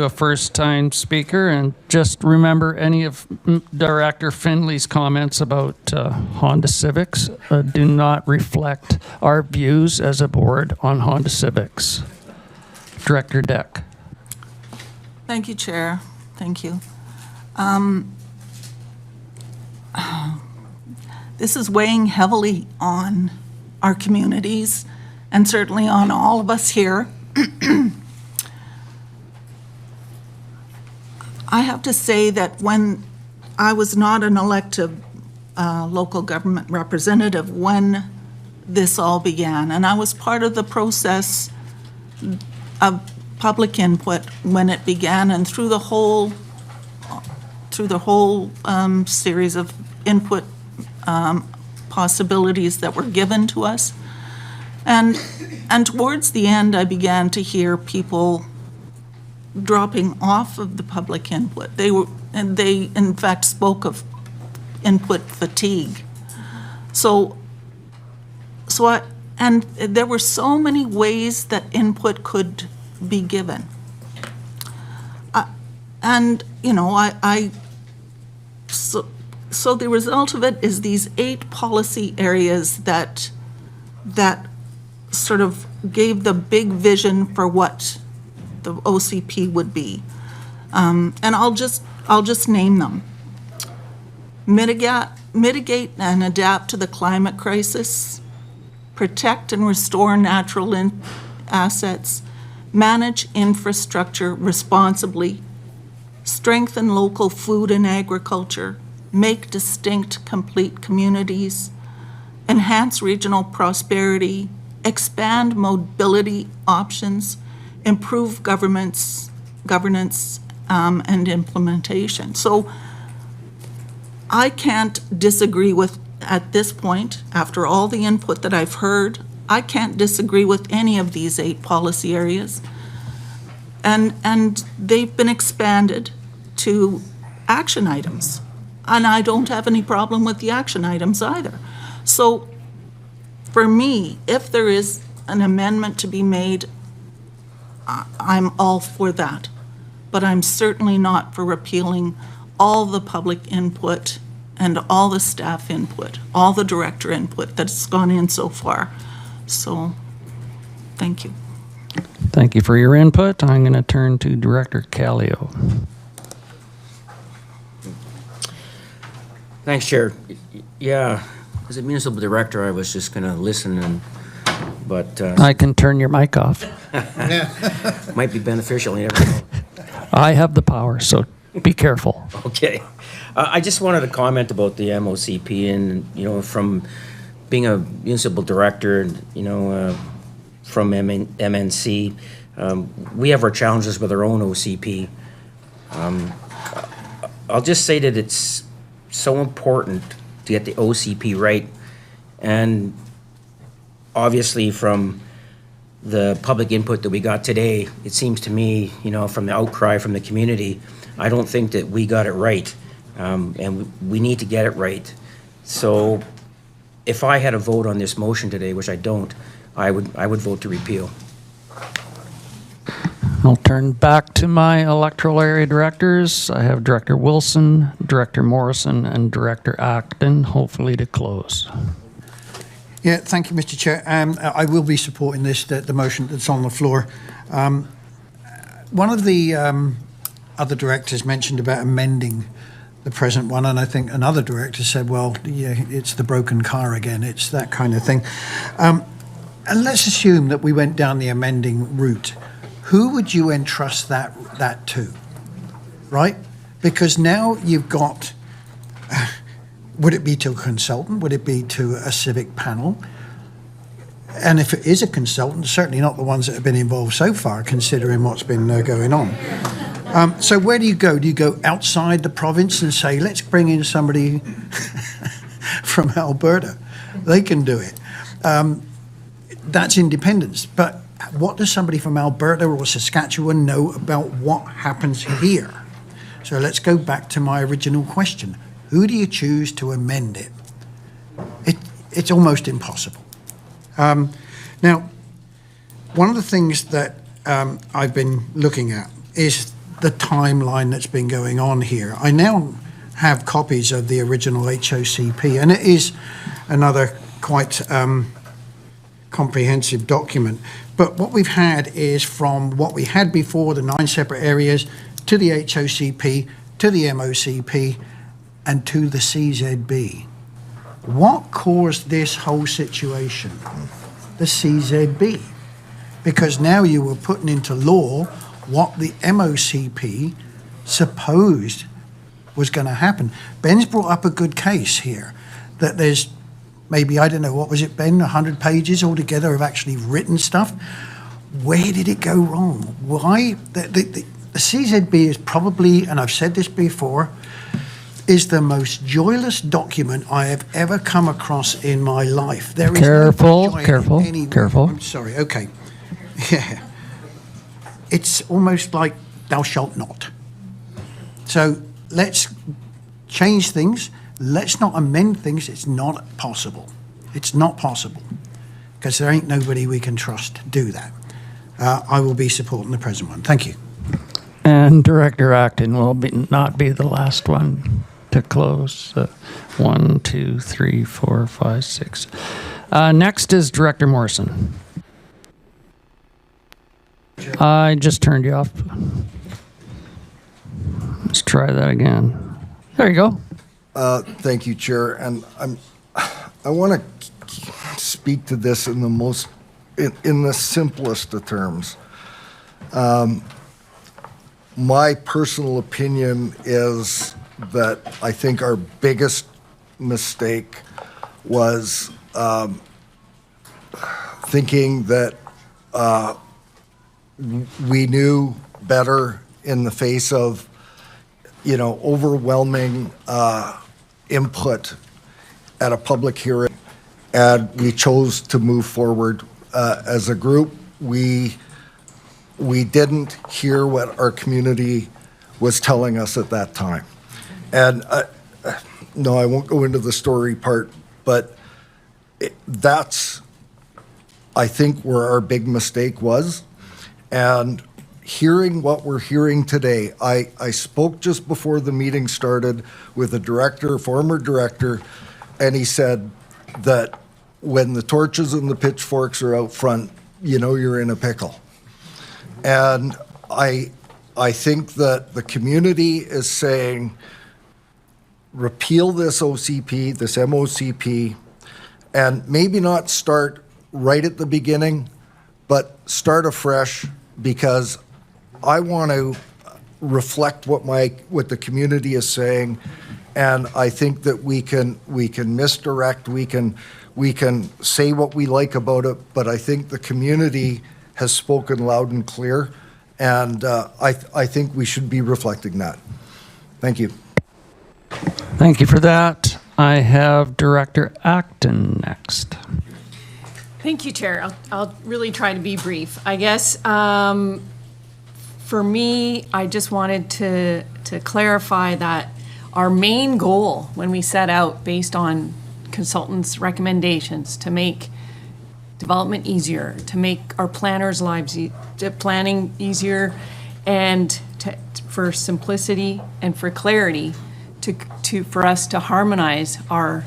a first-time speaker, and just remember any of Director Finley's comments about Honda Civics do not reflect our views as a board on Honda Civics. Director Deck. Thank you, Chair. Thank you. This is weighing heavily on our communities and certainly on all of us here. I have to say that when I was not an elected local government representative when this all began, and I was part of the process of public input when it began, and through the whole series of input possibilities that were given to us. And towards the end, I began to hear people dropping off of the public input. They in fact spoke of input fatigue. And there were so many ways that input could be given. So the result of it is these 8 policy areas that sort of gave the big vision for what the OCP would be. And I'll just name them. Mitigate and adapt to the climate crisis, protect and restore natural assets, manage infrastructure responsibly, strengthen local food and agriculture, make distinct, complete communities, enhance regional prosperity, expand mobility options, improve governance, and implementation. So I can't disagree with, at this point, after all the input that I've heard, I can't disagree with any of these 8 policy areas. And they've been expanded to action items. And I don't have any problem with the action items either. So for me, if there is an amendment to be made, I'm all for that. But I'm certainly not for repealing all the public input and all the staff input, all the director input that's gone in so far. So, thank you. Thank you for your input. I'm going to turn to Director Callio. Thanks, Chair. Yeah, as a municipal director, I was just going to listen, but I can turn your mic off. might be beneficial. You never know. I have the power, so be careful. Okay. I just wanted to comment about the MOCP, and from being a municipal director, and from MNC, we have our challenges with our own OCP. I'll just say that it's so important to get the OCP right, and obviously from the public input that we got today, it seems to me, from the outcry from the community, I don't think that we got it right, and we need to get it right. So if I had a vote on this motion today, which I don't, I would vote to repeal. I'll turn back to my electoral area directors. I have Director Wilson, Director Morrison, and Director Acton, hopefully to close. Yeah, thank you, Mr. Chair. I will be supporting the motion that's on the floor. One of the other directors mentioned about amending the present one, and I think another director said, well, yeah, it's the broken car again. It's that kind of thing. And let's assume that we went down the amending route. Who would you entrust that to, right? Because now you've got Would it be to a consultant? Would it be to a civic panel? And if it is a consultant, certainly not the ones that have been involved so far, considering what's been going on. So where do you go? Do you go outside the province and say, let's bring in somebody from Alberta? They can do it. That's independence. But what does somebody from Alberta or Saskatchewan know about what happens here? So let's go back to my original question. Who do you choose to amend it? It's almost impossible. Now, one of the things that I've been looking at is the timeline that's been going on here. I now have copies of the original HOCP, and it is another quite comprehensive document. But what we've had is from what we had before, the 9 separate areas, to the HOCP, to the MOCP, and to the CZB. What caused this whole situation? The CZB. Because now you were putting into law what the MOCP supposed was going to happen. Ben's brought up a good case here, that there's maybe, I don't know, what was it, Ben, 100 pages altogether of actually written stuff. Where did it go wrong? Why? The CZB is probably, and I've said this before, is the most joyless document I have ever come across in my life. There is Careful, no joy careful, anywhere. careful. I'm sorry, okay. Yeah. It's almost like thou shalt not. So let's change things. Let's not amend things. It's not possible. It's not possible. Because there ain't nobody we can trust to do that. I will be supporting the present one. Thank you. And Director Acton will not be the last one to close. 1, 2, 3, 4, 5, 6. Next is Director Morrison. I just turned you off. Let's try that again. There you go. Thank you, Chair. And I want to speak to this in the simplest of terms. My personal opinion is that I think our biggest mistake was thinking that we knew better in the face of, overwhelming input at a public hearing, and we chose to move forward as a group. We didn't hear what our community was telling us at that time. And no, I won't go into the story part, but that's, I think, where our big mistake was. And hearing what we're hearing today, I spoke just before the meeting started with a former director, and he said that when the torches and the pitchforks are out front, you're in a pickle. And I think that the community is saying, repeal this OCP, this MOCP, and maybe not start right at the beginning, but start afresh, because I want to reflect what the community is saying, and I think that we can misdirect, we can say what we like about it, but I think the community has spoken loud and clear, and I think we should be reflecting that. Thank you. Thank you for that. I have Director Acton next. Thank you, Chair. I'll really try to be brief. I guess for me, I just wanted to clarify that our main goal when we set out, based on consultants' recommendations, to make development easier, to make our planners' lives planning easier, and for simplicity and for clarity, for us to harmonize our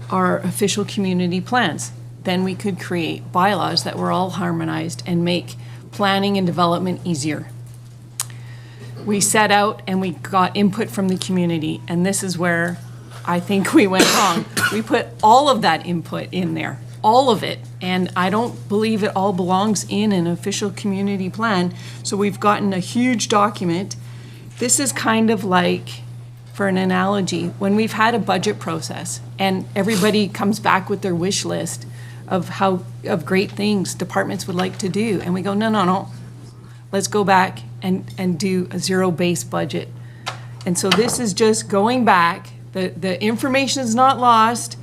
official community plans. Then we could create bylaws that were all harmonized and make planning and development easier. We set out and we got input from the community, and this is where I think we went wrong. We put all of that input in there, all of it, and I don't believe it all belongs in an official community plan. So we've gotten a huge document. This is kind of like for an analogy, when we've had a budget process and everybody comes back with their wish list of great things departments would like to do, and we go, no, let's go back and do a zero-based budget. And so this is just going back. The information is not lost,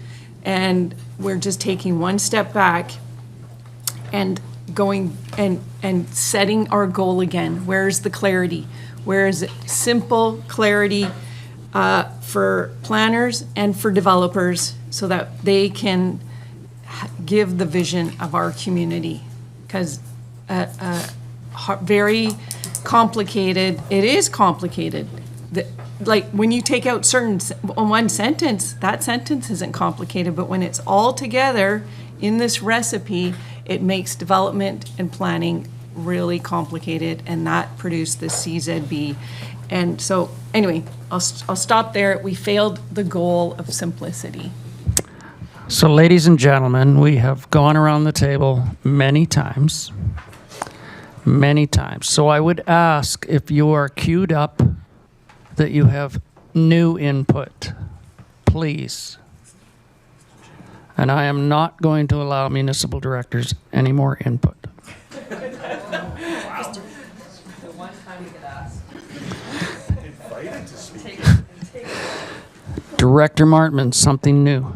and we're just taking one step back and going and setting our goal again. Where's the clarity? Where is it? Simple clarity for planners and for developers so that they can give the vision of our community. Because very complicated, it is complicated. Like when you take out one sentence, that sentence isn't complicated, but when it's all together in this recipe, it makes development and planning really complicated, and that produced the CZB. And so, anyway, I'll stop there. We failed the goal of simplicity. So, ladies and gentlemen, we have gone around the table many times. So I would ask if you are queued up that you have new input, please. And I am not going to allow municipal directors any more input. Director Martman, something new.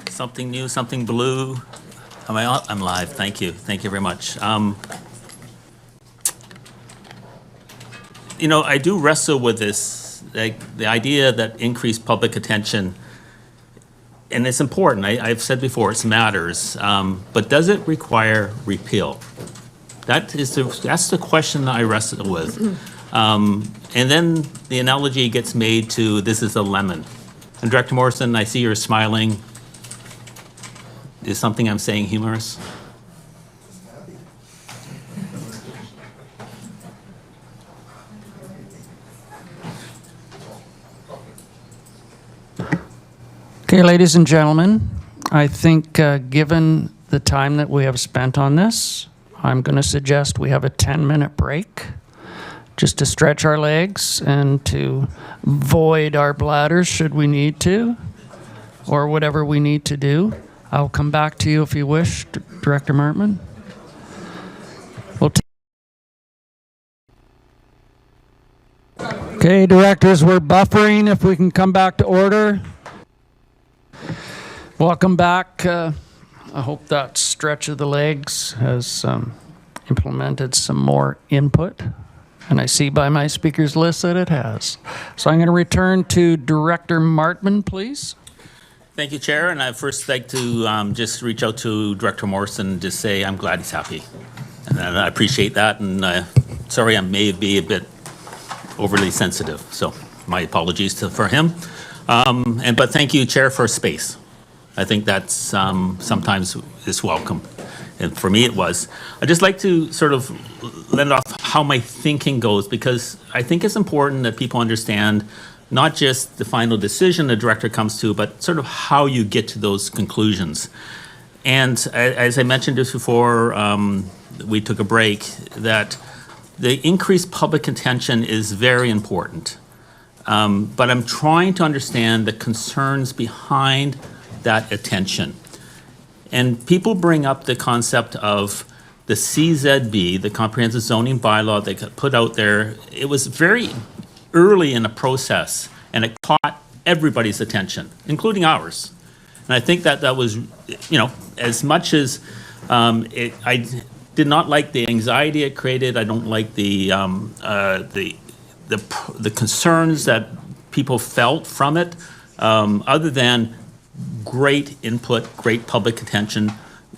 Something new, something blue. Am I on? I'm live. Thank you. Thank you very much. You know, I do wrestle with this, like the idea that increased public attention, and it's important. I've said before, it matters. But does it require repeal? That's the question that I wrestle with. And then the analogy gets made to this is a lemon. And Director Morrison, I see you're smiling. Is something I'm saying humorous? Okay, ladies and gentlemen, I think given the time that we have spent on this, I'm going to suggest we have a 10-minute break just to stretch our legs and to void our bladders should we need to, or whatever we need to do. I'll come back to you if you wish, Director Martman. Okay, directors, we're buffering. If we can come back to order. Welcome back. I hope that stretch of the legs has implemented some more input. And I see by my speakers list that it has. So I'm going to return to Director Martman, please. Thank you, Chair. And I'd first like to just reach out to Director Morrison and just say I'm glad he's happy. And I appreciate that. And sorry, I may be a bit overly sensitive. So my apologies for him. But thank you, Chair, for space. I think that's sometimes is welcome. And for me, it was. I'd just like to sort of lend off how my thinking goes, because I think it's important that people understand not just the final decision the director comes to, but sort of how you get to those conclusions. And as I mentioned just before we took a break, that the increased public attention is very important. But I'm trying to understand the concerns behind that attention. And people bring up the concept of the CZB, the Comprehensive Zoning Bylaw they put out there. It was very early in the process, and it caught everybody's attention, including ours. And I think that was, you know, as much as I did not like the anxiety it created, I don't like the concerns that people felt from it, other than great input, great public attention,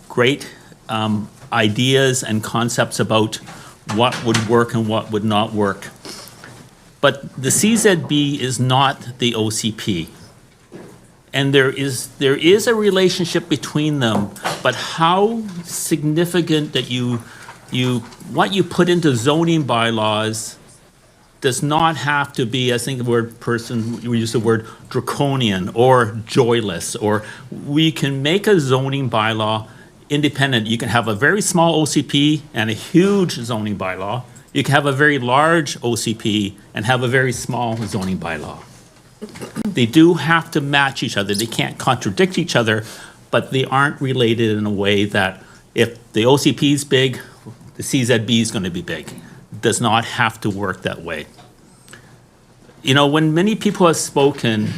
great ideas and concepts about what would work and what would not work. But the CZB is not the OCP. And there is a relationship between them, but how significant that what you put into zoning bylaws does not have to be, I think we use the word draconian or joyless, or we can make a zoning bylaw independent. You can have a very small OCP and a huge zoning bylaw. You can have a very large OCP and have a very small zoning bylaw. They do have to match each other. They can't contradict each other, but they aren't related in a way that if the OCP is big, the CZB is going to be big. It does not have to work that way. You know, when many people have spoken,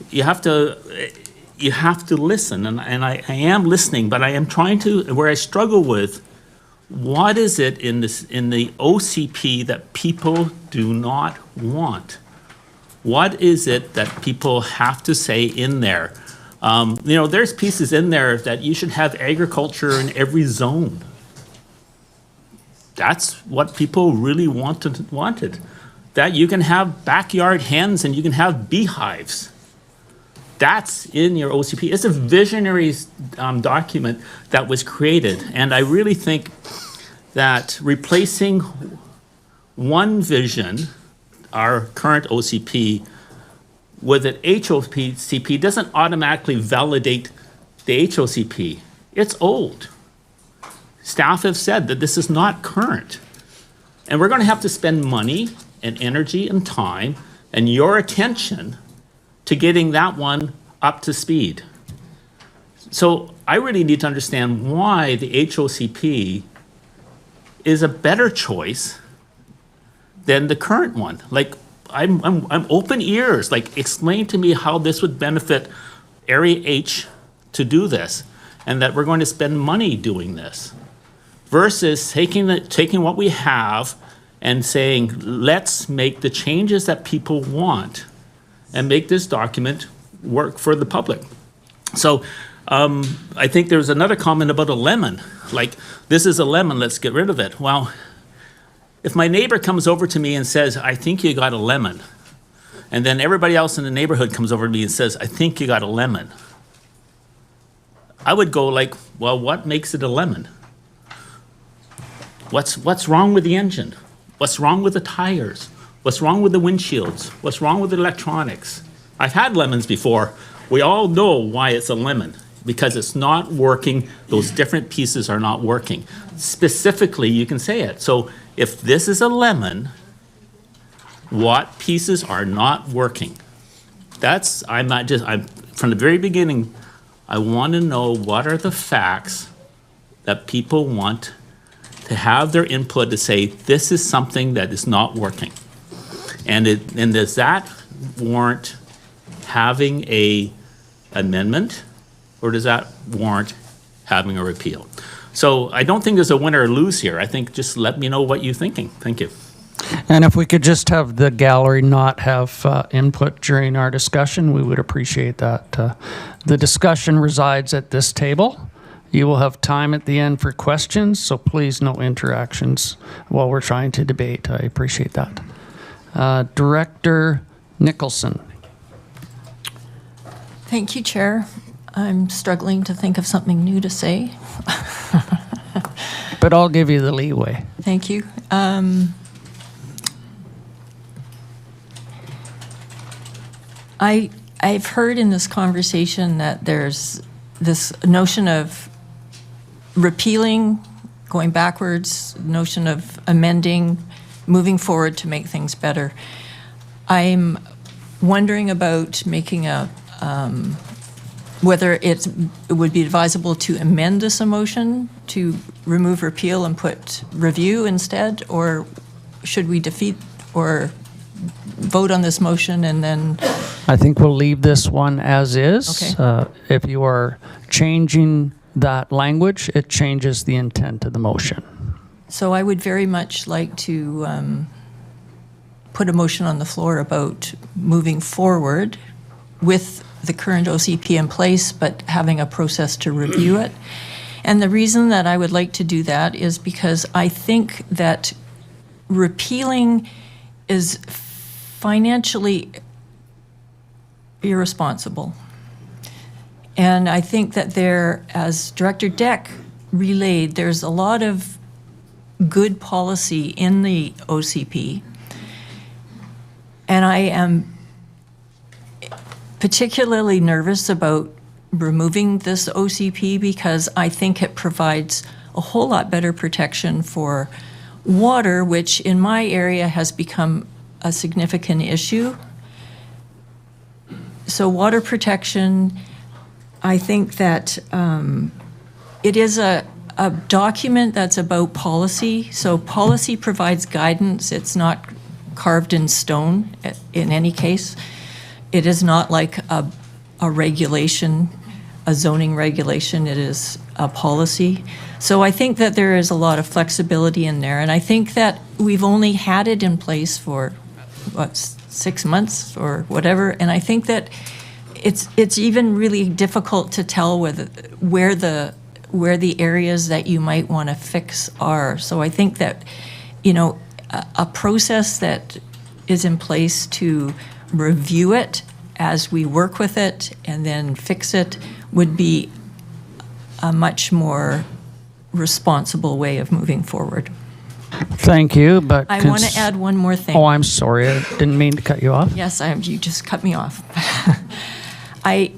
you have to listen, and I am listening, but I am trying to, where I struggle with, what is it in the OCP that people do not want? What is it that people have to say in there? You know, there's pieces in there that you should have agriculture in every zone. That's what people really wanted. That you can have backyard hens and you can have beehives. That's in your OCP. It's a visionary document that was created. And I really think that replacing one vision, our current OCP, with an HOCP doesn't automatically validate the HOCP. It's old. Staff have said that this is not current. And we're going to have to spend money and energy and time and your attention to getting that one up to speed. So I really need to understand why the HOCP is a better choice than the current one. Like, I'm open ears. Like, explain to me how this would benefit Area H to do this, and that we're going to spend money doing this, versus taking what we have and saying, let's make the changes that people want and make this document work for the public. So I think there was another comment about a lemon. Like, this is a lemon, let's get rid of it. Well, if my neighbor comes over to me and says, I think you got a lemon, and then everybody else in the neighborhood comes over to me and says, I think you got a lemon, I would go like, well, what makes it a lemon? What's wrong with the engine? What's wrong with the tires? What's wrong with the windshields? What's wrong with the electronics? I've had lemons before. We all know why it's a lemon, because it's not working. Those different pieces are not working. Specifically, you can say it. So if this is a lemon, what pieces are not working? I'm from the very beginning, I want to know what are the facts that people want to have their input to say, this is something that is not working. And does that warrant having a amendment, or does that warrant having a repeal? So I don't think there's a win or lose here. I think just let me know what you're thinking. Thank you. And if we could just have the gallery not have input during our discussion, we would appreciate that. The discussion resides at this table. You will have time at the end for questions, so please no interactions while we're trying to debate. I appreciate that. Director Nicholson. Thank you, Chair. I'm struggling to think of something new to say. But I'll give you the leeway. Thank you. I've heard in this conversation that there's this notion of repealing, going backwards, notion of amending, moving forward to make things better. I'm wondering about making a, whether it would be advisable to amend this motion to remove repeal and put review instead, or should we defeat or vote on this motion and then? I think we'll leave this one as is. Okay. If you are changing that language, it changes the intent of the motion. So I would very much like to put a motion on the floor about moving forward with the current OCP in place, but having a process to review it. And the reason that I would like to do that is because I think that repealing is financially irresponsible. And I think that there, as Director Deck relayed, there's a lot of good policy in the OCP. And I am particularly nervous about removing this OCP because I think it provides a whole lot better protection for water, which in my area has become a significant issue. So water protection, I think that it is a document that's about policy. So policy provides guidance. It's not carved in stone in any case. It is not like a regulation, a zoning regulation. It is a policy. So I think that there is a lot of flexibility in there. And I think that we've only had it in place for, 6 months or whatever. And I think that it's even really difficult to tell where the areas that you might want to fix are. So I think that, a process that is in place to review it as we work with it and then fix it would be a much more responsible way of moving forward. Thank you, but... I want to add one more thing. Oh, I'm sorry. I didn't mean to cut you off. Yes, you just cut me off. I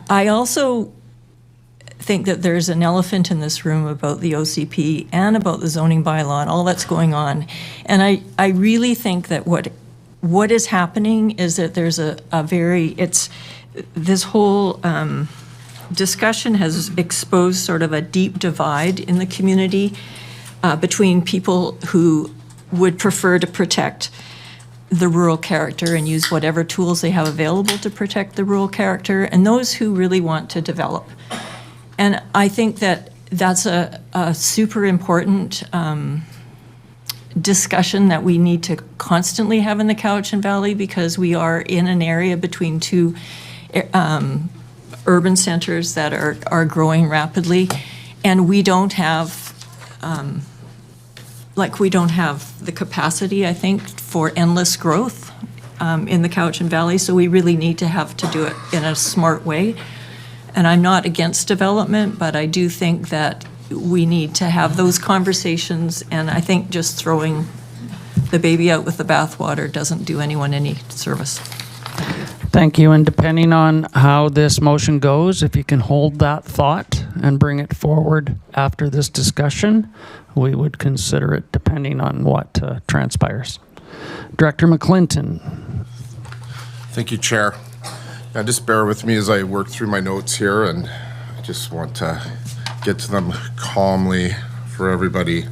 also think that there's an elephant in this room about the OCP and about the zoning bylaw and all that's going on. And I really think that what is happening is that there's this whole discussion has exposed sort of a deep divide in the community between people who would prefer to protect the rural character and use whatever tools they have available to protect the rural character, and those who really want to develop. And I think that that's a super important discussion that we need to constantly have in the Cowichan Valley, because we are in an area between two urban centers that are growing rapidly, and we don't have the capacity, I think, for endless growth in the Cowichan Valley. So we really need to have to do it in a smart way. And I'm not against development, but I do think that we need to have those conversations. And I think just throwing the baby out with the bathwater doesn't do anyone any service. Thank you. And depending on how this motion goes, if you can hold that thought and bring it forward after this discussion, we would consider it depending on what transpires. Director McClinton. Thank you, Chair. Now, just bear with me as I work through my notes here, and I just want to get to them calmly for everybody.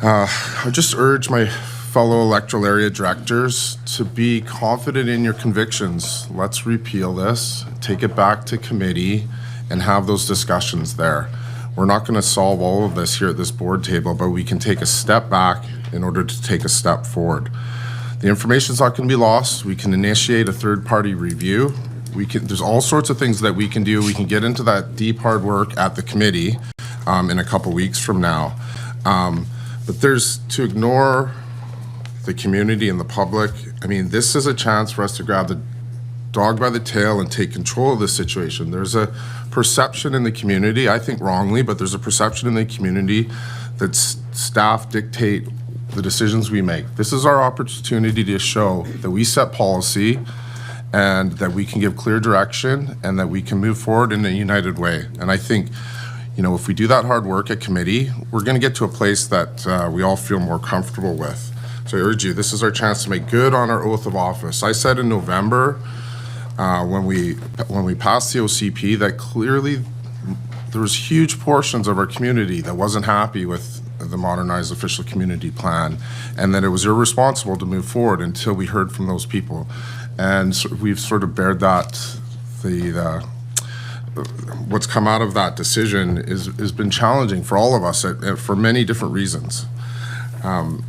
I just urge my fellow electoral area directors to be confident in your convictions. Let's repeal this, take it back to committee, and have those discussions there. We're not going to solve all of this here at this board table, but we can take a step back in order to take a step forward. The information's not going to be lost. We can initiate a third-party review. There's all sorts of things that we can do. We can get into that deep, hard work at the committee in a couple weeks from now. But to ignore the community and the public, I mean, this is a chance for us to grab the dog by the tail and take control of this situation. There's a perception in the community, I think wrongly, but there's a perception in the community that staff dictate the decisions we make. This is our opportunity to show that we set policy and that we can give clear direction and that we can move forward in a united way. And I think, if we do that hard work at committee, we're going to get to a place that we all feel more comfortable with. So I urge you, this is our chance to make good on our oath of office. I said in November, when we passed the OCP, that clearly there was huge portions of our community that wasn't happy with the Modernized Official Community Plan, and that it was irresponsible to move forward until we heard from those people. And so we've sort of bared that, what's come out of that decision has been challenging for all of us for many different reasons. I've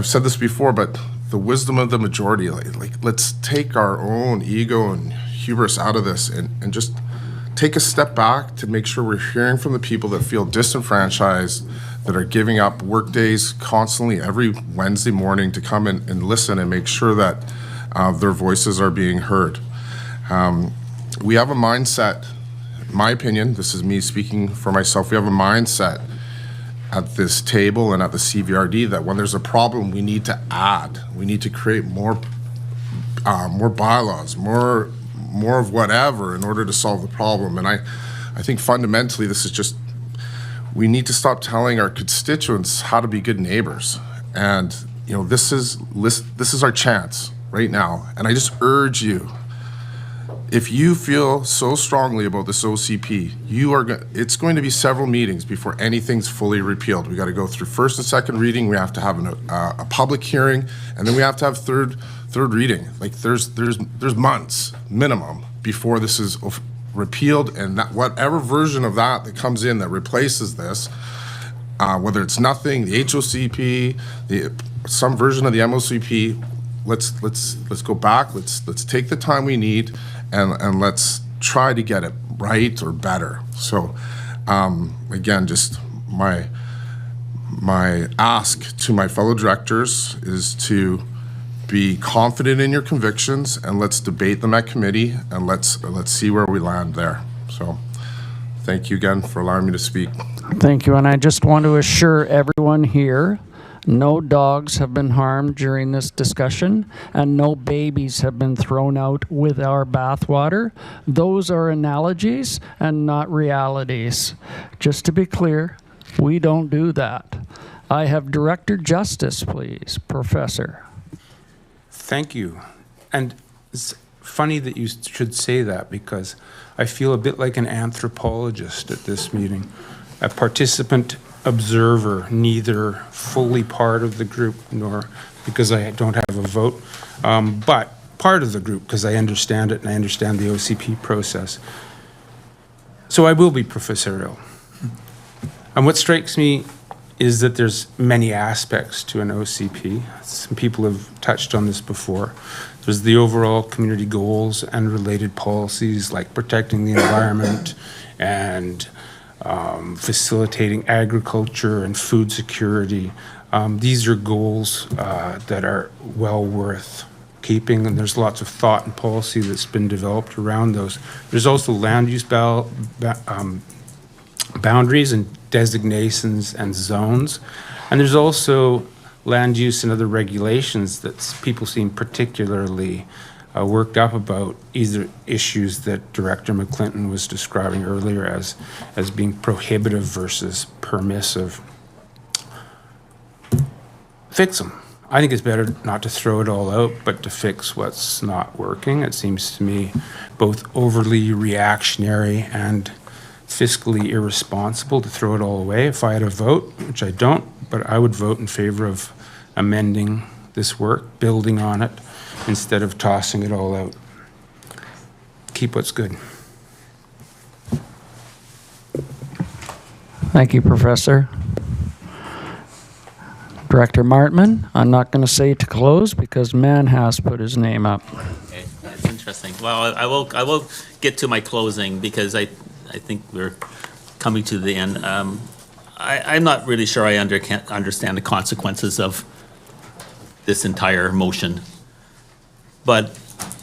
said this before, but the wisdom of the majority, let's take our own ego and hubris out of this and just take a step back to make sure we're hearing from the people that feel disenfranchised, that are giving up work days constantly every Wednesday morning to come and listen and make sure that their voices are being heard. We have a mindset, in my opinion, this is me speaking for myself, we have a mindset at this table and at the CVRD that when there's a problem, we need to add. We need to create more bylaws, more of whatever in order to solve the problem. And I think fundamentally this is just we need to stop telling our constituents how to be good neighbors. And, you know, this is our chance right now. And I just urge you, if you feel so strongly about this OCP, it's going to be several meetings before anything's fully repealed. We got to go through first and second reading. We have to have a public hearing, and then we have to have third reading. Like there's months minimum before this is repealed, and that whatever version of that comes in that replaces this, whether it's nothing, the HOCP, some version of the MOCP, let's go back. Let's take the time we need. And let's try to get it right or better. So, again, just my ask to my fellow directors is to be confident in your convictions, and let's debate them at committee, and let's see where we land there. So, thank you again for allowing me to speak. Thank you, and I just want to assure everyone here, no dogs have been harmed during this discussion, and no babies have been thrown out with our bathwater. Those are analogies and not realities. Just to be clear, we don't do that. I have Director Justice, please, Professor. Thank you. And it's funny that you should say that, because I feel a bit like an anthropologist at this meeting, a participant observer, neither fully part of the group nor because I don't have a vote, but part of the group because I understand it and I understand the OCP process. So I will be professorial. And what strikes me is that there's many aspects to an OCP. Some people have touched on this before. There's the overall community goals and related policies like protecting the environment and facilitating agriculture and food security. These are goals that are well worth keeping, and there's lots of thought and policy that's been developed around those. There's also land use boundaries and designations and zones, and there's also land use and other regulations that people seem particularly worked up about, either issues that Director McClinton was describing earlier as being prohibitive versus permissive. Fix them. I think it's better not to throw it all out, but to fix what's not working. It seems to me both overly reactionary and fiscally irresponsible to throw it all away. If I had a vote, which I don't, but I would vote in favor of amending this work, building on it, instead of tossing it all out. Keep what's good. Thank you, Professor. Director Martman, I'm not going to say to close because Mann has put his name up. Okay, that's interesting. Well, I will get to my closing because I think we're coming to the end. I'm not really sure I understand the consequences of this entire motion. But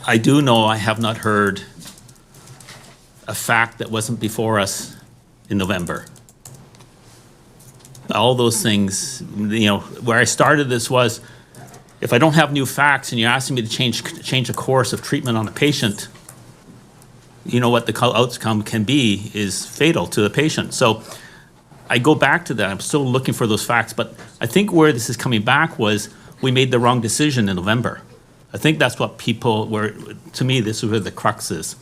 I do know I have not heard a fact that wasn't before us in November. All those things, you know, where I started this was, if I don't have new facts and you're asking me to change a course of treatment on a patient, you know what the outcome can be is fatal to the patient. So I go back to that. I'm still looking for those facts. But I think where this is coming back was we made the wrong decision in November. I think that's what people were, to me, this is where the crux is.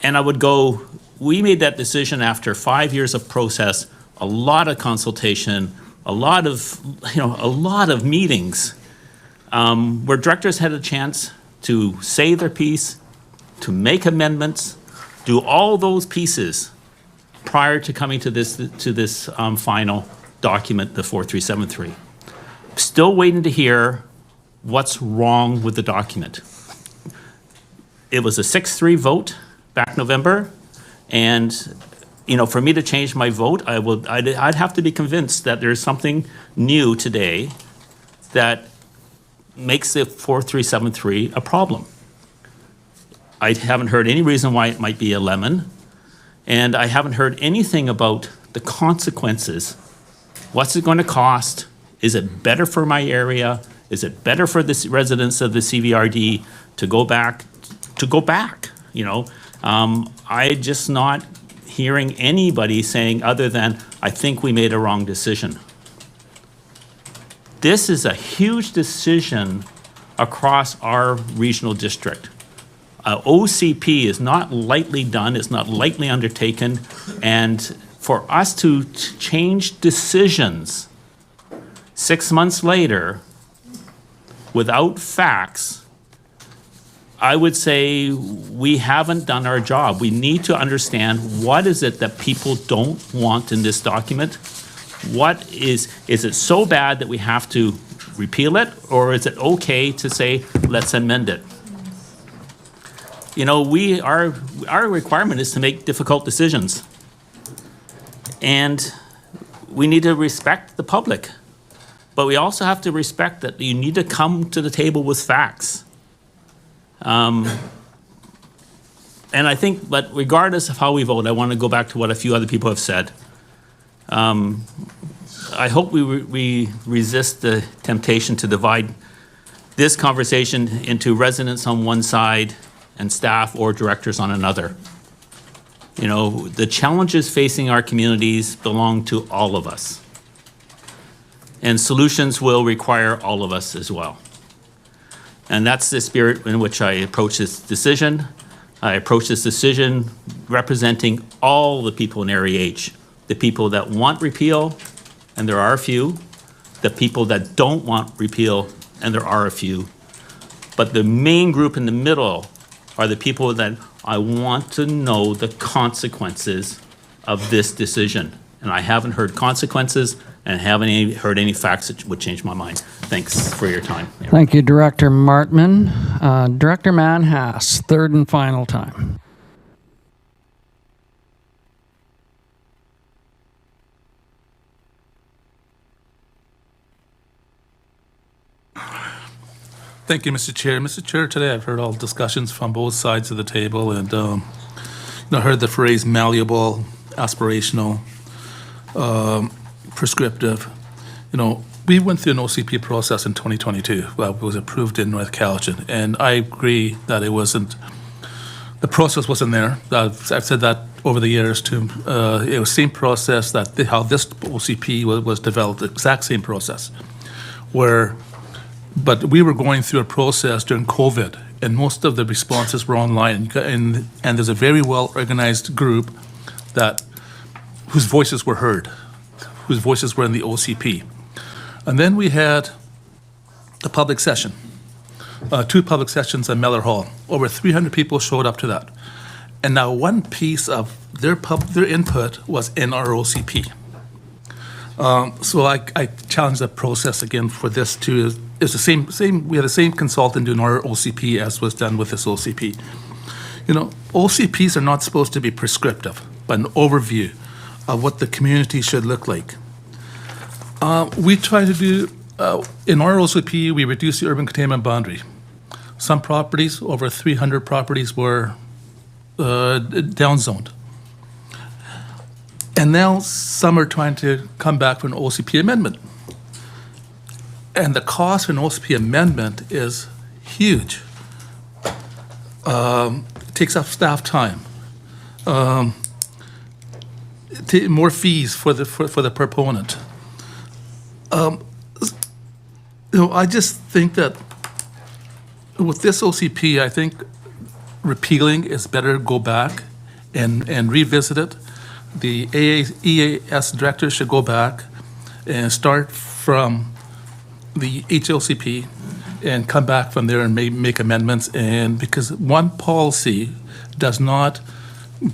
And I would go, we made that decision after 5 years of process, a lot of consultation, a lot of meetings, where directors had a chance to say their piece, to make amendments, do all those pieces prior to coming to this final document, the 4373. Still waiting to hear what's wrong with the document. It was a 6-3 vote back November, and you know, for me to change my vote, I'd have to be convinced that there's something new today that makes the 4373 a problem. I haven't heard any reason why it might be a lemon, and I haven't heard anything about the consequences. What's it going to cost? Is it better for my area? Is it better for the residents of the CVRD to go back? You know, I just not hearing anybody saying other than, I think we made a wrong decision. This is a huge decision across our regional district. OCP is not lightly done, it's not lightly undertaken, and for us to change decisions 6 months later without facts, I would say we haven't done our job. We need to understand what is it that people don't want in this document. What is it so bad that we have to repeal it, or is it okay to say, let's amend it? You know, our requirement is to make difficult decisions. And we need to respect the public. But we also have to respect that you need to come to the table with facts. And I think, but regardless of how we vote, I want to go back to what a few other people have said. I hope we resist the temptation to divide this conversation into residents on one side and staff or directors on another. You know, the challenges facing our communities belong to all of us. And solutions will require all of us as well. And that's the spirit in which I approach this decision. I approach this decision representing all the people in Area H, the people that want repeal, and there are a few, the people that don't want repeal, and there are a few. But the main group in the middle are the people that I want to know the consequences of this decision. And I haven't heard consequences and haven't heard any facts that would change my mind. Thanks for your time. Thank you, Director Martman. Director Manhas, third and final time. Thank you, Mr. Chair. Mr. Chair, today I've heard all discussions from both sides of the table, and I heard the phrase malleable, aspirational, prescriptive. You know, we went through an OCP process in 2022. Well, it was approved in North Cowichan, and I agree that it wasn't, the process wasn't there. I've said that over the years too. It was the same process that how this OCP was developed, the exact same process, but we were going through a process during COVID, and most of the responses were online. And there's a very well-organized group whose voices were heard, whose voices were in the OCP. And then we had a public session, 2 public sessions at Mellor Hall. Over 300 people showed up to that. And now one piece of their input was in our OCP. So I challenge the process again for this too. It's the same. We had the same consultant doing our OCP as was done with this OCP. You know, OCPs are not supposed to be prescriptive, but an overview of what the community should look like. We try to do, in our OCP, we reduce the urban containment boundary. Some properties, over 300 properties, were downzoned. And now some are trying to come back for an OCP amendment. And the cost for an OCP amendment is huge. It takes up staff time. More fees for the proponent. I just think that with this OCP, I think repealing is better. Go back and revisit it. The EAS director should go back and start from the HOCP and come back from there and make amendments. And because one policy does not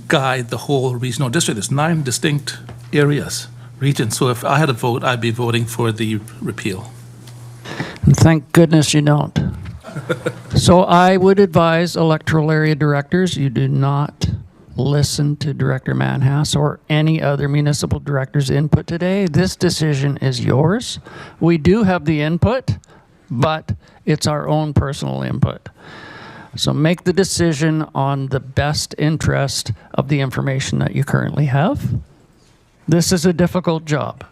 guide the whole regional district, there's 9 distinct regions. So if I had a vote, I'd be voting for the repeal. And thank goodness you don't. So I would advise electoral area directors, you do not listen to Director Manhas or any other municipal director's input today. This decision is yours. We do have the input, but it's our own personal input. So make the decision on the best interest of the information that you currently have. This is a difficult job.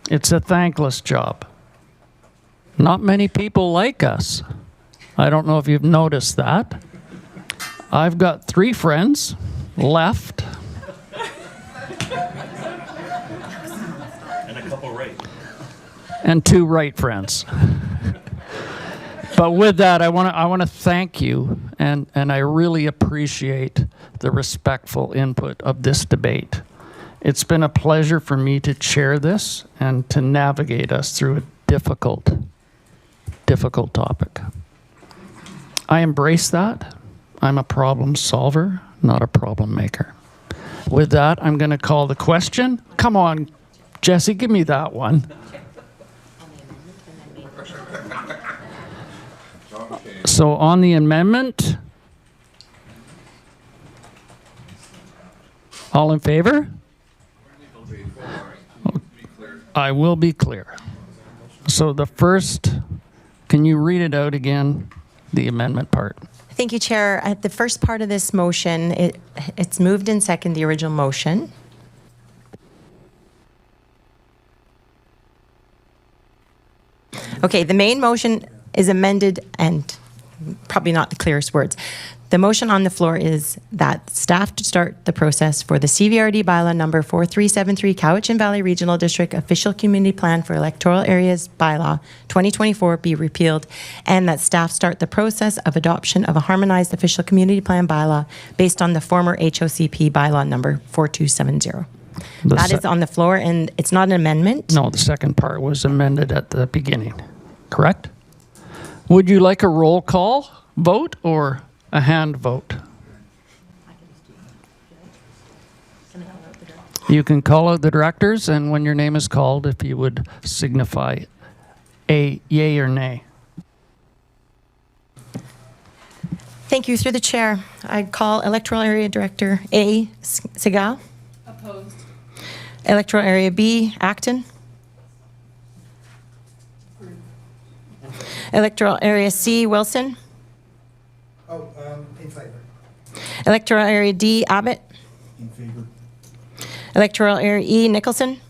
It's a thankless job. Not many people like us. I don't know if you've noticed that. I've got 3 friends left and 2 right friends. But with that, I want to thank you, and I really appreciate the respectful input of this debate. It's been a pleasure for me to chair this and to navigate us through a difficult topic. I embrace that. I'm a problem solver, not a problem maker. With that, I'm going to call the question. Come on, Jesse, give me that one. So on the amendment, all in favor? I will be clear. So the first, can you read it out again, the amendment part? Thank you, Chair. At the first part of this motion, it's moved and second the original motion. Okay, the main motion is amended, and probably not the clearest words. The motion on the floor is that staff to start the process for the CVRD Bylaw number 4373 Cowichan Valley Regional District Official Community Plan for Electoral Areas Bylaw 2024 be repealed, and that staff start the process of adoption of a Harmonized Official Community Plan bylaw based on the former HOCP Bylaw number 4270. That is on the floor, and it's not an amendment. No, the second part was amended at the beginning, correct? Would you like a roll call vote or a hand vote? You can call out the directors, and when your name is called, if you would signify a yay or nay. Thank you. Through the chair, I call Electoral Area Director A. Segal. Opposed. Electoral Area B. Acton. Electoral Area C. Wilson. In favor. Electoral Area D. Abbott. In favor. Electoral Area E. Nicholson.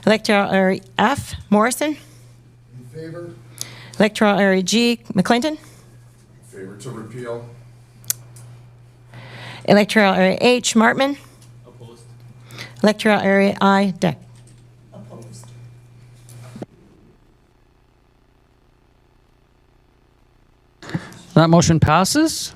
Electoral Area F. Morrison. In favor? Electoral Area G. McClinton. Favor to repeal? Electoral Area H. Martman. Opposed. Electoral Area I. Deck. Opposed. That motion passes.